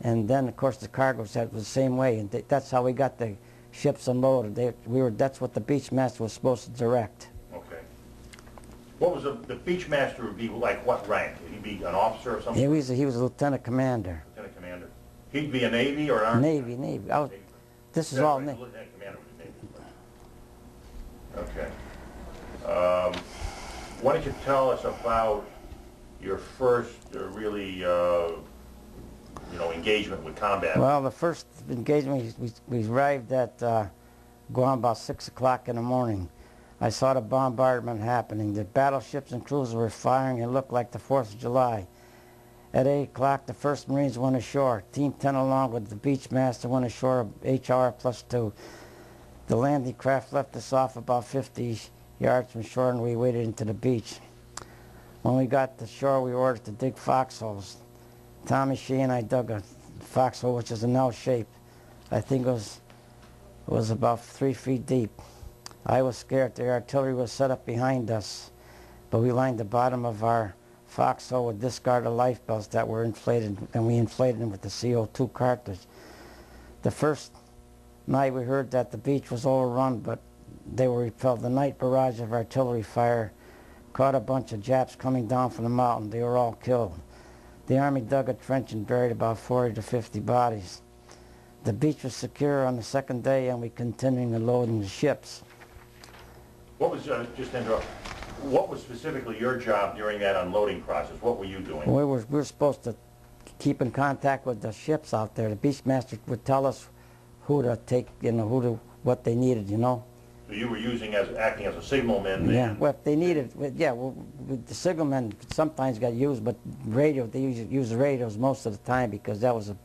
And then, of course, the cargo set was the same way, and that's how we got the ships unloaded. That's what the beach master was supposed to direct. Okay. What was the beach master would be like? What rank? Would he be an officer or something? He was a lieutenant commander. Lieutenant commander. He'd be a Navy or an Army? Navy. Navy. This is all Navy. Lieutenant commander would be Navy. Okay. Why don't you tell us about your first really engagement with combat? Well, the first engagement, we arrived at Guam about 6 o'clock in the morning. I saw the bombardment happening. The battleships and cruisers were firing. It looked like the 4th of July. At 8 o'clock, the 1st Marines went ashore. Team 10 along with the beach master went ashore, HR +2. The landing craft left us off about 50 yards from shore, and we waded into the beach. When we got to shore, we were ordered to dig foxholes. Tommy Shee and I dug a foxhole, which is an L shape. I think it was about 3 feet deep. I was scared. The artillery was set up behind us, but we lined the bottom of our foxhole with discarded life belts that were inflated, and we inflated them with the CO2 cartridge. The first night we heard that the beach was overrun, but they were repelled. The night barrage of artillery fire caught a bunch of Japs coming down from the mountain. They were all killed. The Army dug a trench and buried about 40 to 50 bodies. The beach was secure on the 2nd day, and we continued unloading the ships. What was, just to interrupt, what was specifically your job during that unloading process? What were you doing? We were supposed to keep in contact with the ships out there. The beach master would tell us who to take, what they needed, So you were acting as a signalman then? Yeah, well, if they needed, the signalmen sometimes got used, but they used the radios most of the time because that was a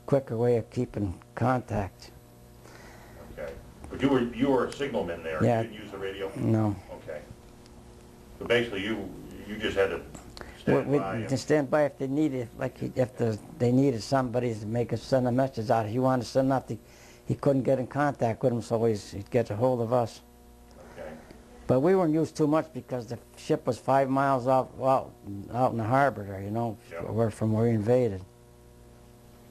quicker way of keeping contact. Okay. But you were a signalman there? Yeah. You didn't use the radio? No. Okay. So basically you just had to stand by? To stand by if they needed, they needed somebody to send a message out. If he wanted to send out, he couldn't get in contact with them, so he'd get a hold of us. Okay. But we weren't used too much because the ship was 5 miles out in the harbor there, Yeah. from where we invaded.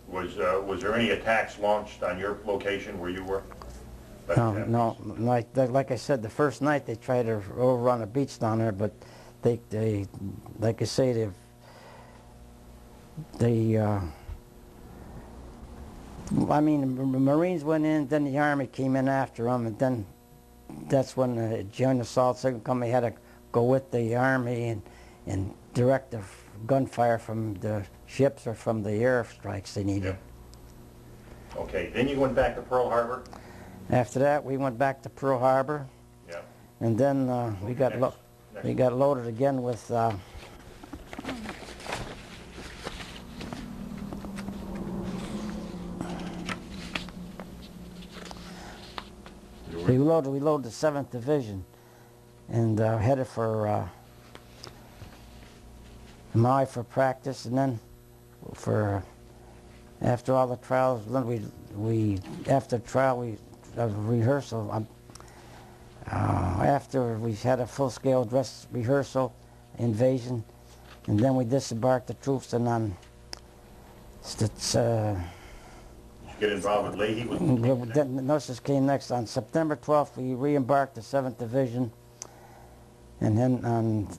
Was there any attacks launched on your location where you were? No. Like I said, the first night they tried to overrun a beach down there, but they like I say, I mean, the Marines went in, then the Army came in after them, and then that's when the Joint Assault Second Company had to go with the Army and direct the gunfire from the ships or from the airstrikes they needed. Yeah. Okay, then you went back to Pearl Harbor? After that, we went back to Pearl Harbor, Yeah. and then we got loaded again with we loaded the 7th Division and headed for Maui for practice, and then for after all the trials, then we after trial rehearsal. After we had a full-scale dress rehearsal, invasion, and then we disembarked the troops, and on Get involved with Leahy? the nurses came next. On September 12th, we re-embarked the 7th Division, and then on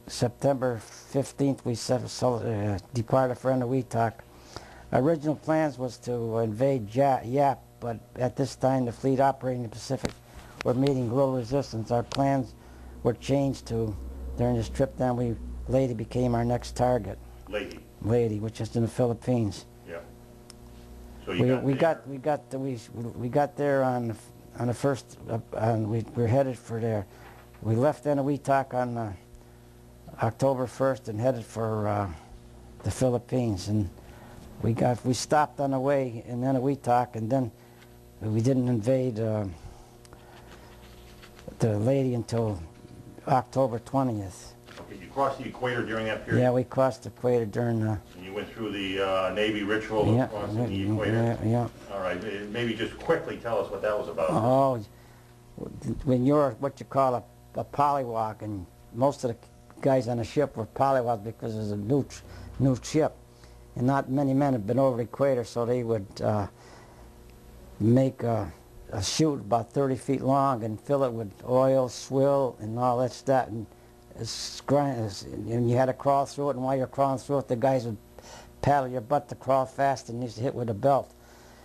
September 15th, we departed for Eniwetok. Our original plans was to invade Yap, but at this time, the fleet operating in the Pacific were meeting global resistance. Our plans were changed to, during this trip down, Leyte became our next target. Leyte, which is in the Philippines. Yeah. So we got there on the first. We were headed for there. We left Eniwetok on October 1st and headed for the Philippines, and we stopped on the way in Eniwetok, and then we didn't invade the Leyte until October 20th. Okay, you crossed the equator during that period? Yeah, we crossed the equator during And you went through the Navy ritual of crossing the equator? Yeah. All right, maybe just quickly tell us what that was about. Oh, when you're what you call a pollywog, and most of the guys on the ship were polywogs because it was a new ship, and not many men had been over the equator, so they would make a chute about 30 feet long and fill it with oil, swill, and all that stuff. And you had to crawl through it, and while you're crawling through it, the guys would paddle your butt to crawl fast and used to hit with a belt.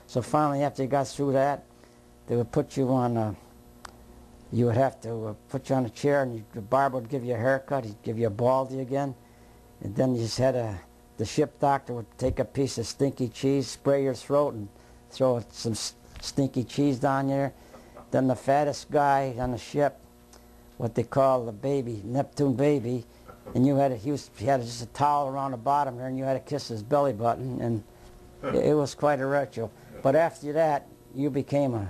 So finally, after you got through that, they would put you on you would have to put you on a chair, and the barber would give you a haircut. He'd give you a baldy again, and then you just had the ship doctor would take a piece of stinky cheese, spray your throat, and throw some stinky cheese down there. Then the fattest guy on the ship, what they call the baby, Neptune baby, and he had just a towel around the bottom there, and you had to kiss his belly button, and it was quite a ritual. But after that, you became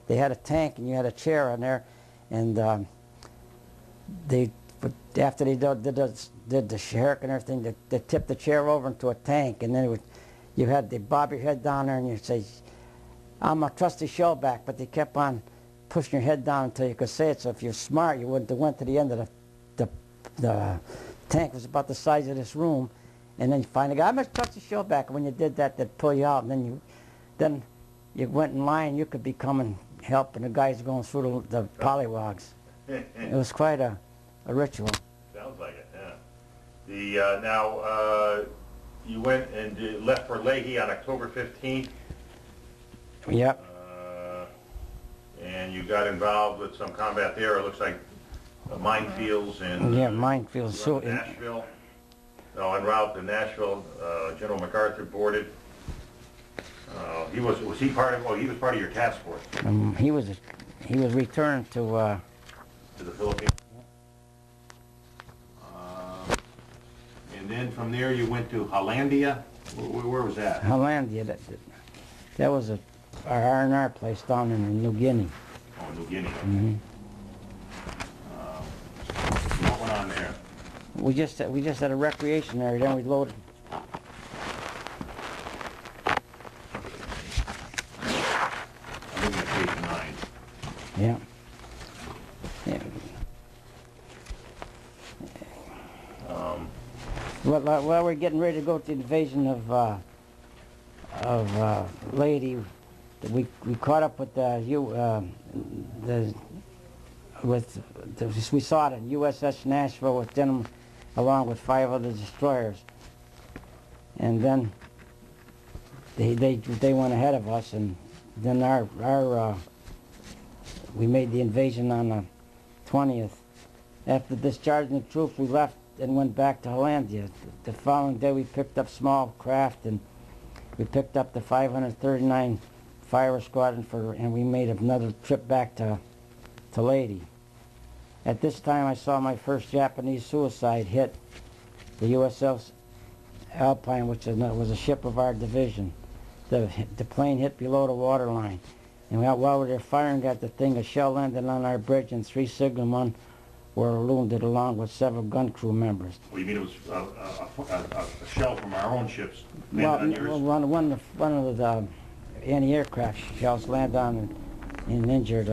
they had a tank, and you had a chair on there, and after they did the shirk and everything, they tipped the chair over into a tank, and then they'd bob your head down there, and you'd say, "I'm a trusty shellback," but they kept on pushing your head down until you could say it. So if you're smart, you wouldn't have went to the end of the tank. It was about the size of this room, and then you finally got, "I'm a trusty shellback." And when you did that, they'd pull you out, and then you went in line. You could be coming helping the guys going through the polywogs. It was quite a ritual. Sounds like it, yeah. Now you went and left for Leahy on October 15th. Yep. And you got involved with some combat there. It looks like minefields and minefields. So Nashville. No, en route to Nashville, General MacArthur boarded. He was part of? Oh, he was part of your task force. He was returned to the Philippines. And then from there you went to Hollandia. Where was that? Hollandia. That was our R&R place down in New Guinea. Oh, New Guinea. Mm-hmm. What went on there? We just had a recreation area. Then we loaded. I'm looking at page 9. Yeah. Well, we're getting ready to go to the invasion of Leyte. We caught up with we saw it in USS Nashville with them, along with 5 other destroyers, and then they went ahead of us, and then we made the invasion on the 20th. After discharging the troops, we left and went back to Hollandia. The following day, we picked up small craft, and we picked up the 539 Fire Squadron and we made another trip back to Leyte. At this time, I saw my first Japanese suicide hit the USS Alpine, which was a ship of our division. The plane hit below the waterline, and while we were firing at the thing, a shell landed on our bridge, and 3 signalmen were wounded along with several gun crew members. Well, you mean it was a shell from our own ships Well, landed on yours? one of the anti-aircraft shells landed on and injured.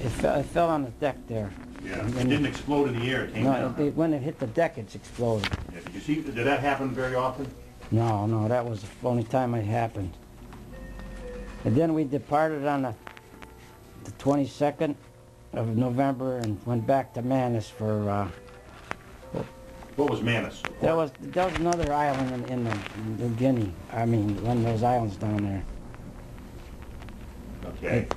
It fell on the deck there. Yeah, it didn't explode in the air, it came down. No, when it hit the deck, it's exploded. Yeah, did you see, did that happen very often? No, that was the only time it happened. And then we departed on the 22nd of November and went back to Manus for... What was Manus? That was another island in New Guinea. I mean, one of those islands down there. Okay.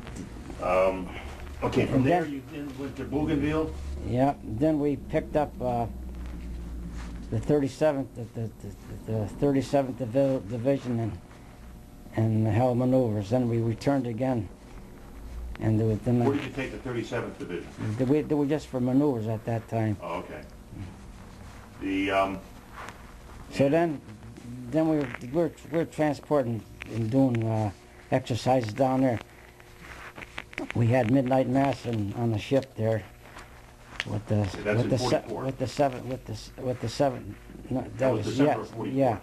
Okay, from there you went to Bougainville? Yeah, then we picked up the 37th, the 37th Division and held maneuvers. Then we returned again. And Where did you take the 37th Division? They were just for maneuvers at that time. Oh, okay. So then we were transporting and doing exercises down there. We had midnight mass on the ship there with the seven. No, that was December of 44. Yeah.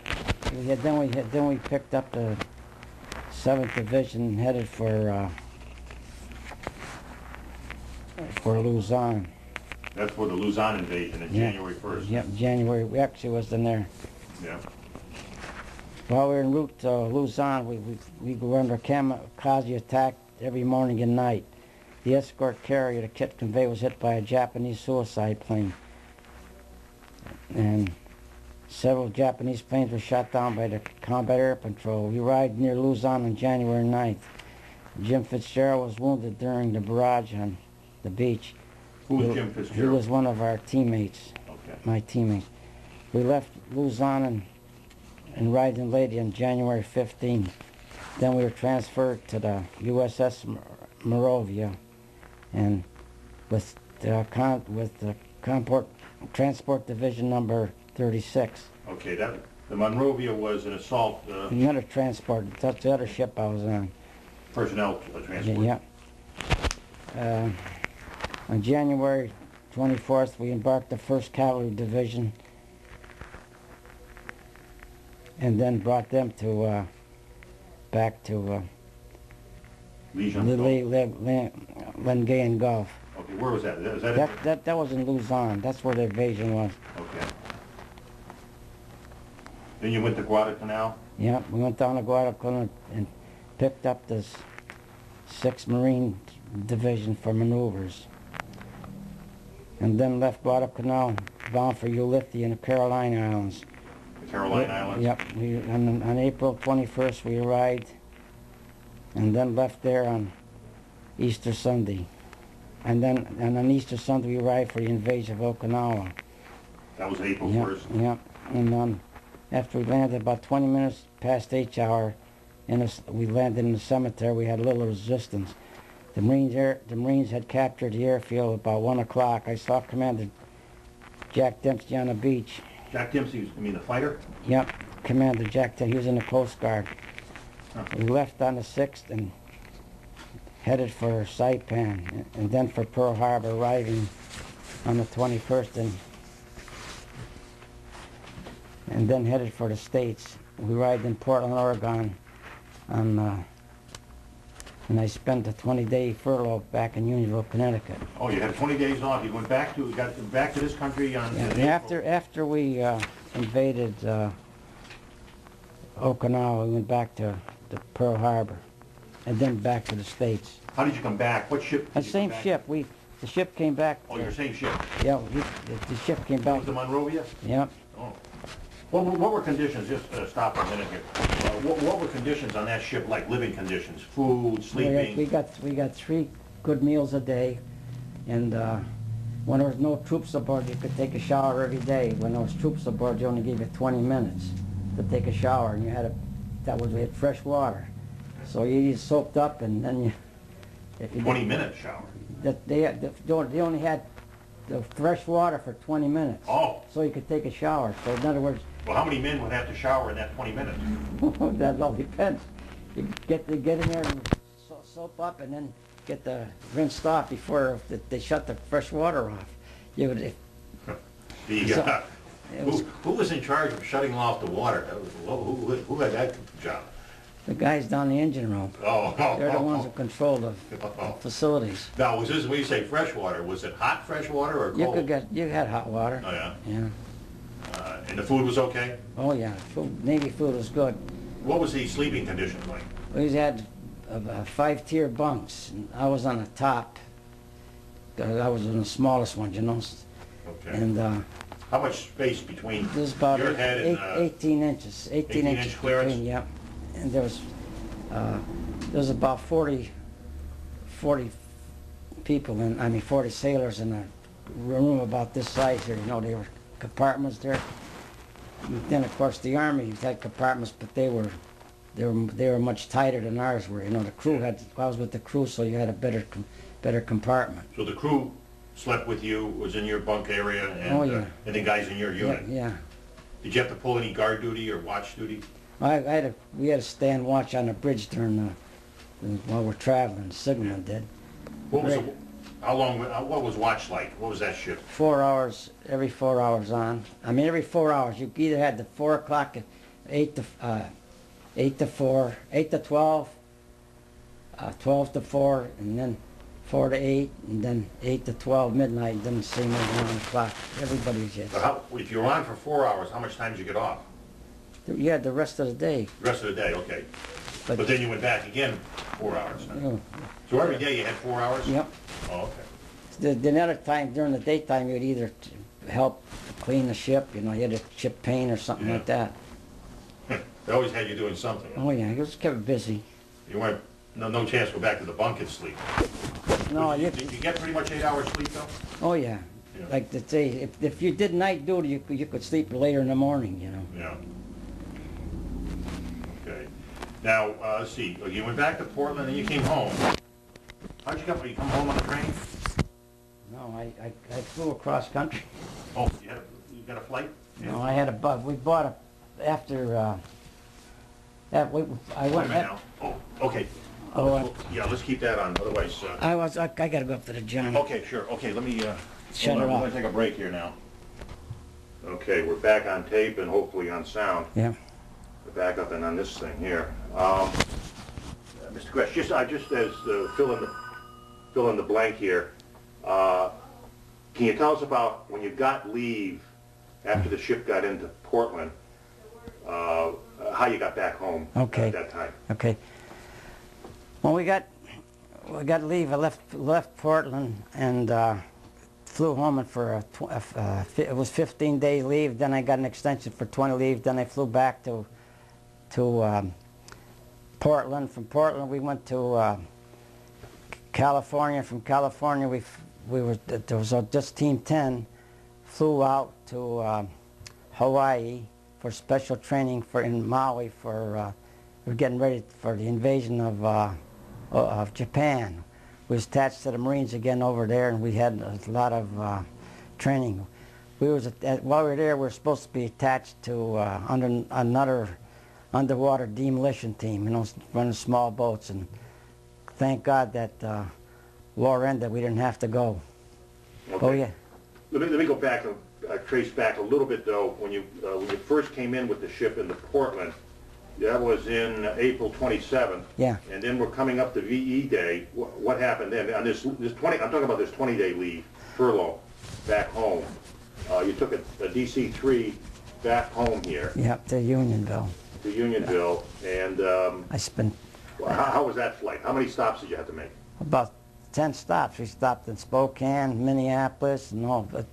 Then we picked up the 7th Division and headed for Luzon. That's for the Luzon invasion in January 1st. Yep, January. We actually was in there. Yeah. While we were en route to Luzon, we were under kamikaze attack every morning and night. The escort carrier, the kit convey, was hit by a Japanese suicide plane. And several Japanese planes were shot down by the Combat Air Patrol. We arrived near Luzon on January 9th. Jim Fitzgerald was wounded during the barrage on the beach. Who was Jim Fitzgerald? He was one of our teammates, okay. My teammates. We left Luzon and arrived in Leyte on January 15th. Then we were transferred to the USS Moravia, and with the Transport Division number 36. Okay, the Monrovia was an assault... Another transport, that's the other ship I was on. Personnel transport. Yeah. On January 24th, we embarked the 1st Cavalry Division and then brought them to back to Lingayen Gulf. Okay, where was that? That was in Luzon. That's where the invasion was. Okay. Then you went to Guadalcanal? Yeah, we went down to Guadalcanal and picked up this 6th Marine Division for maneuvers. And then left Guadalcanal, bound for Ulithi and the Caroline Islands. The Caroline Islands? Yep. On April 21st we arrived, and then left there on Easter Sunday. And on Easter Sunday we arrived for the invasion of Okinawa. That was April 1st? Yep. And after we landed about 20 minutes past H hour, we landed in the cemetery. We had little resistance. The Marines had captured the airfield about 1 o'clock. I saw Commander Jack Dempsey on the beach. Jack Dempsey, you mean the fighter? Yep, Commander Jack Dempsey. He was in the Coast Guard. Huh. We left on the 6th and headed for Saipan, and then for Pearl Harbor, arriving on the 21st, and then headed for the States. We arrived in Portland, Oregon, and I spent a 20-day furlough back in Unionville, Connecticut. Oh, you had 20 days off. You got back to this country on... Yeah, after we invaded Okinawa, we went back to Pearl Harbor, and then back to the States. How did you come back? What ship did The you same come back? ship. The ship came back. Oh, your same ship? Yeah, the ship came That back. was the Monrovia? Yep. Oh. What were conditions, just stop a minute here, what were conditions on that ship like, living conditions, food, sleeping? We got 3 good meals a day, and when there was no troops aboard, you could take a shower every day. When there was troops aboard, you only gave you 20 minutes to take a shower, and we had fresh water. So you soaked up, and then 20-minute shower? They only had the fresh water for 20 minutes. Oh. So you could take a shower. So in other words... Well, how many men would have to shower in that 20 minutes? That all depends. You get in there and soap up, and then get the rinsed off before they shut the fresh water off. You would... Who was in charge of shutting off the water? Who had that job? The guys down the engine room. They're the ones who control the facilities. Now, was this, when you say fresh water, was it hot fresh water or cold? You had hot water. Oh, yeah? Yeah. And the food was okay? Oh, yeah. Navy food was good. What was the sleeping conditions like? We had 5-tier bunks. And I was on the top. I was in the smallest one, you know. Okay. And how much space between about your head and 18 inches. 18 inches clearance? between, yeah. And there was about 40 people, 40 sailors in a room about this size here. You know, they were compartments there. And then, of course, the Army had compartments, but they were much tighter than ours were. You know, the crew I was with the crew, so you had a better compartment. So the crew slept with you, was in your bunk area, and, and the guys in your unit? Yeah. Did you have to pull any guard duty or watch duty? We had to stand watch on the bridge during while we're traveling. Signalman did. What was watch like? What was that shift? 4 hours, every 4 hours on. Every 4 hours. You either had the 4 o'clock, 8 to 4, 8 to 12, 12 to 4, and then 4 to 8, and then 8 to 12 midnight, then the same as 1 o'clock. Everybody's yet. If you were on for 4 hours, how much time did you get off? You had the rest of the day. The rest of the day, okay. But then you went back again 4 hours. So every day you had 4 hours? Yep. Oh, okay. The other time, during the daytime, you'd either help clean the ship, you know, you had a ship paint or something like that. They always had you doing something. Oh yeah, it was kept busy. You weren't, no chance to go back to the bunk and sleep. No, did you get pretty much 8 hours sleep though? Oh yeah. Like they say, if you did night duty, you could sleep later in the morning, you know. Yeah. Okay. Now, let's see, you went back to Portland and you came home. How'd you come? You come home on the train? No, I flew across country. Oh, you got a flight? Yeah. No, I had a bus. We bought a, after, I went... Wait a minute now. Oh, okay. Yeah, let's keep that on, otherwise... I gotta go up to the John. Okay, sure. Okay, let me... Shut it off. We're going to take a break here now. Okay, we're back on tape and hopefully on sound. Yeah. We're back up and on this thing here. Mr. Gresh, just as fill in the blank here, can you tell us about when you got leave after the ship got into Portland, how you got back home at that time? Okay. When we got leave, I left Portland and flew home, and for it was 15-day leave. Then I got an extension for 20 leave. Then I flew back to Portland. From Portland, we went to California. From California, there was just Team 10 flew out to Hawaii for special training in Maui for we're getting ready for the invasion of Japan. We was attached to the Marines again over there, and we had a lot of training. While we were there, we were supposed to be attached to another underwater demolition team, you know, running small boats. And thank God that war ended. We didn't have to go. Okay. Oh yeah. Let me go back and trace back a little bit though. When you first came in with the ship into Portland, that was in April 27th. Yeah. And then we're coming up to VE Day. What happened then? On this 20, I'm talking about this 20-day leave, furlough, back home. You took a DC-3 back home here. Yeah, to Unionville. To Unionville, and I spent. How was that flight? How many stops did you have to make? About 10 stops. We stopped in Spokane, Minneapolis, and all. But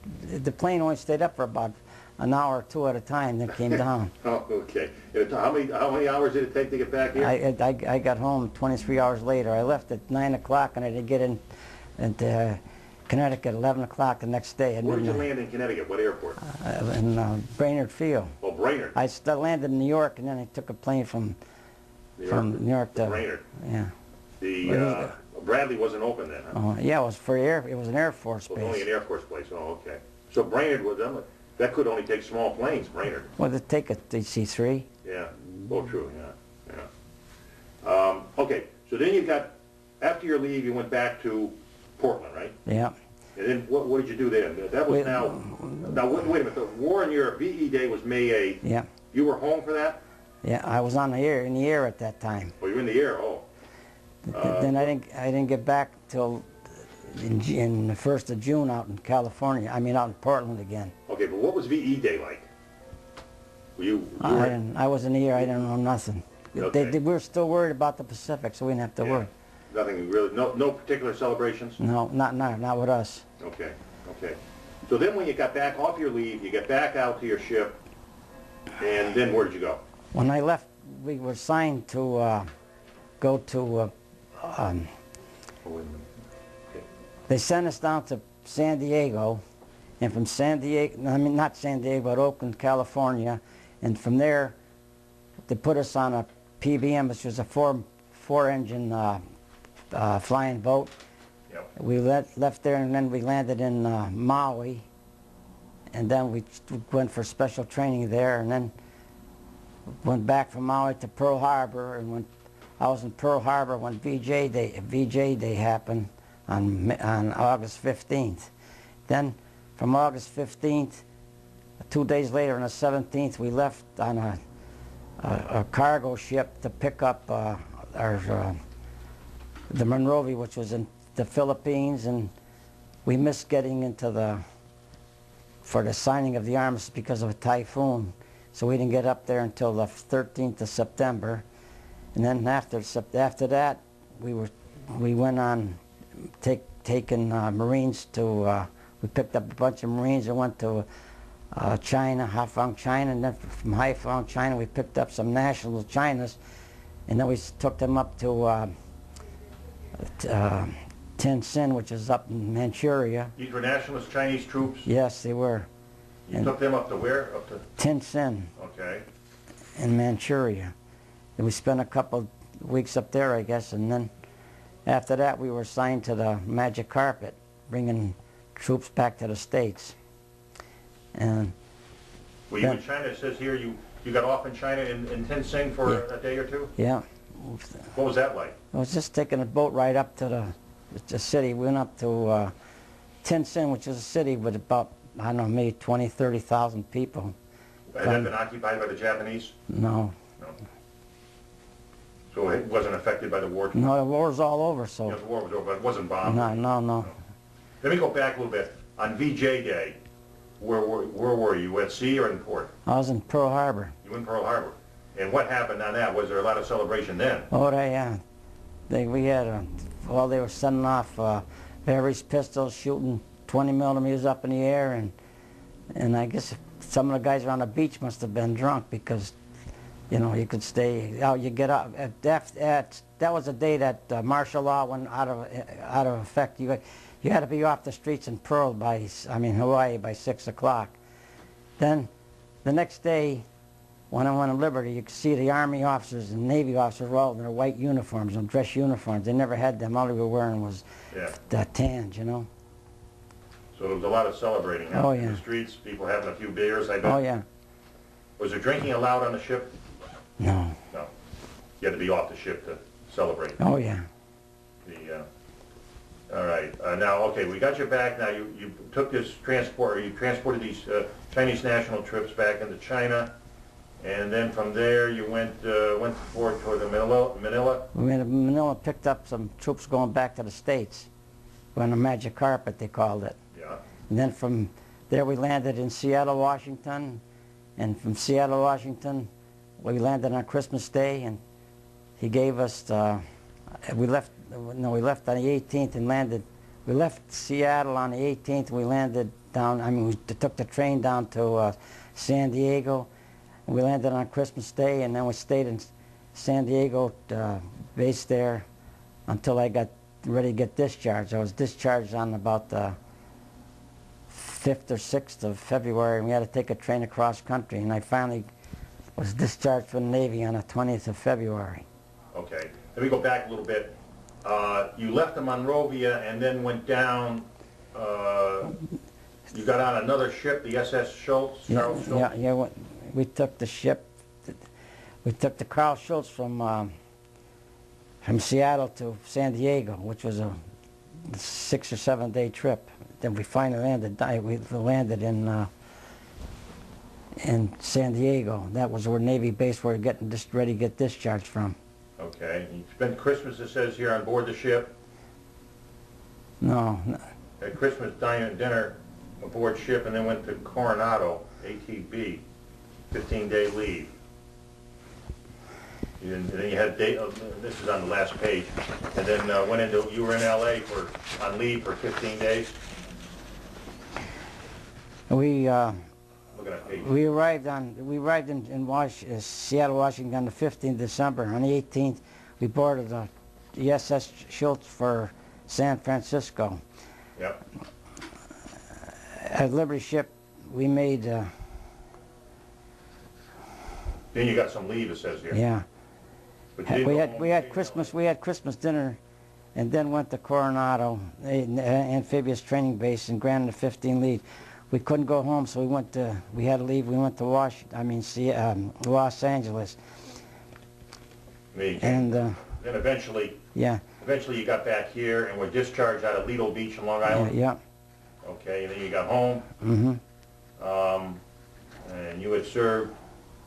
the plane only stayed up for about an hour or two at a time, then came down. Oh, okay. And how many hours did it take to get back here? I got home 23 hours later. I left at 9 o'clock and I didn't get in into Connecticut at 11 o'clock the next day. Where did you land in Connecticut? What airport? In Brainerd Field. Oh, Brainerd. I landed in New York and then I took a plane from New York to Brainerd. Yeah. The Bradley wasn't open then, huh? Oh, yeah, it was for it was an Air Force It base. was only an Air Force place. Oh, okay. So Brainerd was that could only take small planes, Brainerd. Well, they take a DC-3. Yeah. Oh, true. Yeah. Yeah. Okay. So then you got, after your leave, you went back to Portland, right? Yeah. And then what did you do then? That was now wait a minute. The war in your VE Day was May 8th. Yeah. You were home for that? Yeah, I was in the air at that time. Oh, you were in the air. Oh. Then I didn't get back till in the 1st of June out in California. I mean out in Portland again. Okay, but what was VE Day like? I was in the air. I didn't know nothing. Okay. We were still worried about the Pacific, so we didn't have to worry. Nothing really. No particular celebrations. No, not with us. Okay. Okay. So then when you got back off your leave, you get back out to your ship, and then where did you go? When I left, we were signed to go to. Oh, wait a minute. Okay. They sent us down to San Diego, and from San Diego, I mean not San Diego, but Oakland, California, and from there, they put us on a PBM, which was a four-engine flying boat. Yep. We left there, and then we landed in Maui, and then we went for special training there, and then went back from Maui to Pearl Harbor, and when I was in Pearl Harbor when VJ Day happened on August 15th. Then from August 15th, 2 days later on the 17th, we left on a cargo ship to pick up the Monrovia, which was in the Philippines, and we missed getting into for the signing of the armistice because of a typhoon. So we didn't get up there until the 13th of September. And then after that, we went on taking Marines to, we picked up a bunch of Marines and went to China, Haiphong, China, and then from Haiphong, China, we picked up some national Chinas, and then we took them up to Tientsin, which is up in Manchuria. These were nationalist Chinese troops? Yes, they were. You took them up to where? Up to Tientsin. Okay. In Manchuria. And we spent a couple weeks up there, I guess, and then after that we were assigned to the Magic Carpet, bringing troops back to the States. And were you in China? It says here you got off in China in Tientsin for a day or two? Yeah. What was that like? I was just taking a boat ride up to the city. We went up to Tientsin, which is a city with about, I don't know, maybe 20, 30,000 people. Had that been occupied by the Japanese? No. No. So it wasn't affected by the war? No, the war's all over, so. Yeah, the war was over, but it wasn't bombed? No. Let me go back a little bit. On VJ Day, where were you? At sea or in port? I was in Pearl Harbor. You were in Pearl Harbor. And what happened on that? Was there a lot of celebration then? Oh, we had they were sending off Barry's pistols, shooting 20 millimeters up in the air, and I guess some of the guys around the beach must have been drunk because, you know, you could stay out. You get up. That was the day that martial law went out of effect. You had to be off the streets in Pearl Hawaii by 6 o'clock. Then the next day, when I went to Liberty, you could see the Army officers and Navy officers were all in their white uniforms and dress uniforms. They never had them. All they were wearing was tans, you know. So there was a lot of celebrating out in the streets, people having a few beers, I bet. Oh, yeah. Was there drinking allowed on the ship? No. No. You had to be off the ship to celebrate. Oh, yeah. All right. Now, okay, we got you back. Now, you took this transport, or you transported these Chinese national trips back into China. And then from there, you went toward Manila. We went to Manila, picked up some troops going back to the States. On the Magic Carpet, they called it. Yeah. And then from there, we landed in Seattle, Washington. And from Seattle, Washington, we landed on Christmas Day, and he gave us. We left on the 18th and landed. We left Seattle on the 18th. We landed down. I mean, we took the train down to San Diego. We landed on Christmas Day, and then we stayed in San Diego, based there, until I got ready to get discharged. I was discharged on about the 5th or 6th of February, and we had to take a train across country, and I finally was discharged from the Navy on the 20th of February. Okay. Let me go back a little bit. You left the Monrovia and then went down, you got on another ship, the SS Schultz, Charles Schultz? Yeah, we took the ship, we took the Carl Schultz from Seattle to San Diego, which was a 6 or 7 day trip. Then we finally landed, we landed in San Diego. That was our Navy base we were getting ready to get discharged from. Okay. You spent Christmas, it says here, on board the ship? No. Had Christmas dinner aboard ship and then went to Coronado, ATB, 15-day leave. And then you had this is on the last page, and then you were in LA on leave for 15 days? We Looking at page. we arrived in Seattle, Washington on the 15th of December. On the 18th, we boarded the SS Schultz for San Francisco. Yep. At Liberty Ship, we made Then you got some leave, it says here. yeah. But you didn't go home We had Christmas dinner, and then went to Coronado, amphibious training base, and granted a 15 leave. We couldn't go home, so we had to leave. We went to Los Angeles. And then eventually you got back here and were discharged out of Lido Beach in Long Island? Yeah. Okay, and then you got home. Mm-hmm. And you had served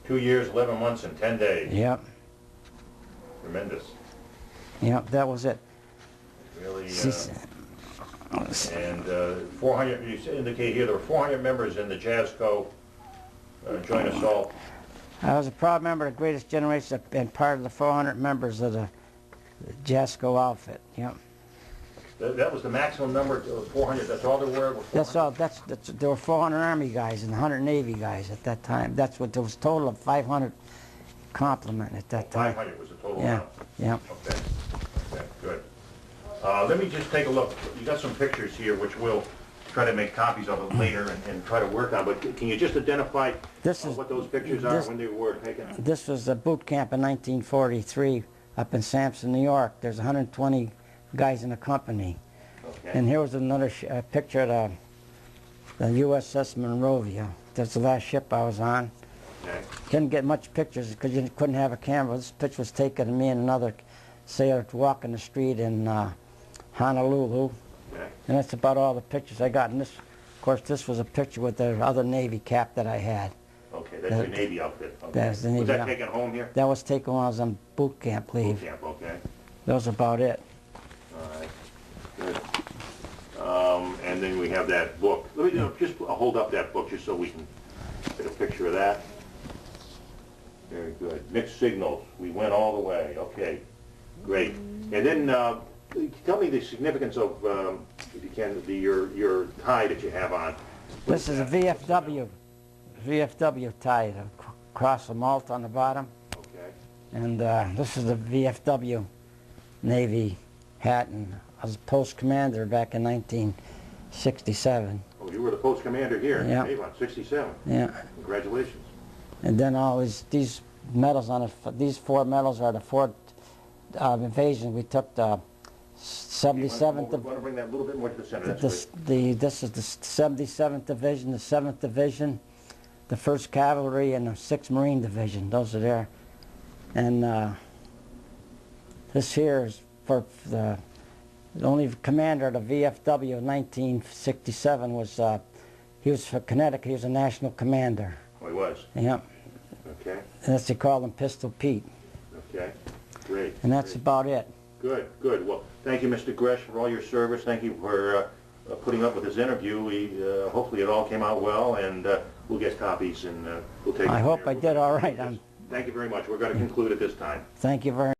2 years, 11 months, and 10 days. Yep. Tremendous. Yep, that was it. Really, and 400, you indicate here there were 400 members in the JASCO Joint Assault. I was a proud member of the Greatest Generation and part of the 400 members of the JASCO outfit. Yep. That was the maximum number of 400, that's all there were? That's all. There were 400 Army guys and 100 Navy guys at that time. That's what there was a total of 500 complement at that time. 500 was the total Yeah. amount? Yeah. Okay. Okay, good. Let me just take a look. You got some pictures here, which we'll try to make copies of it later and try to work on. But can you just identify what those pictures are, when they were taken? This was a boot camp in 1943 up in Sampson, New York. There's 120 guys in the company. Okay. And here was another picture of the USS Monrovia. That's the last ship I was on. Okay. Didn't get much pictures because you couldn't have a camera. This picture was taken of me and another sailor walking the street in Honolulu. Okay. And that's about all the pictures I got. And this, of course, this was a picture with the other Navy cap that I had. Okay, that's your Navy outfit. Okay. That's the Navy was that outfit. taken home here? That was taken when I was on boot camp leave. Boot camp, okay. That was about it. All right. Good. And then we have that book. Let me just hold up that book just so we can get a picture of that. Very good. Mixed signals. We went all the way. Okay. Great. And then tell me the significance of, if you can, your tie that you have on. This is a VFW tie, across the malt on the bottom. Okay. And this is the VFW Navy hat, and I was post commander back in 1967. Oh, you were the post commander here in Avon, 67. Yeah. Congratulations. And then all these medals on it, these 4 medals are the 4 invasions. We took the 77th. I want to bring that a little bit more to the center. This is the 77th Division, the 7th Division, the 1st Cavalry, and the 6th Marine Division. Those are there. And this here is for the only commander of the VFW in 1967 was, he was for Connecticut, he was a national commander. Oh, he was? Yeah. Okay. And that's, they call him Pistol Pete. Okay, great. And that's about it. Good, good. Well, thank you, Mr. Gresh, for all your service. Thank you for putting up with this interview. Hopefully it all came out well, and we'll get copies, and we'll take it. I hope I did all right. Thank you very much. We're going to conclude at this time. Thank you very much.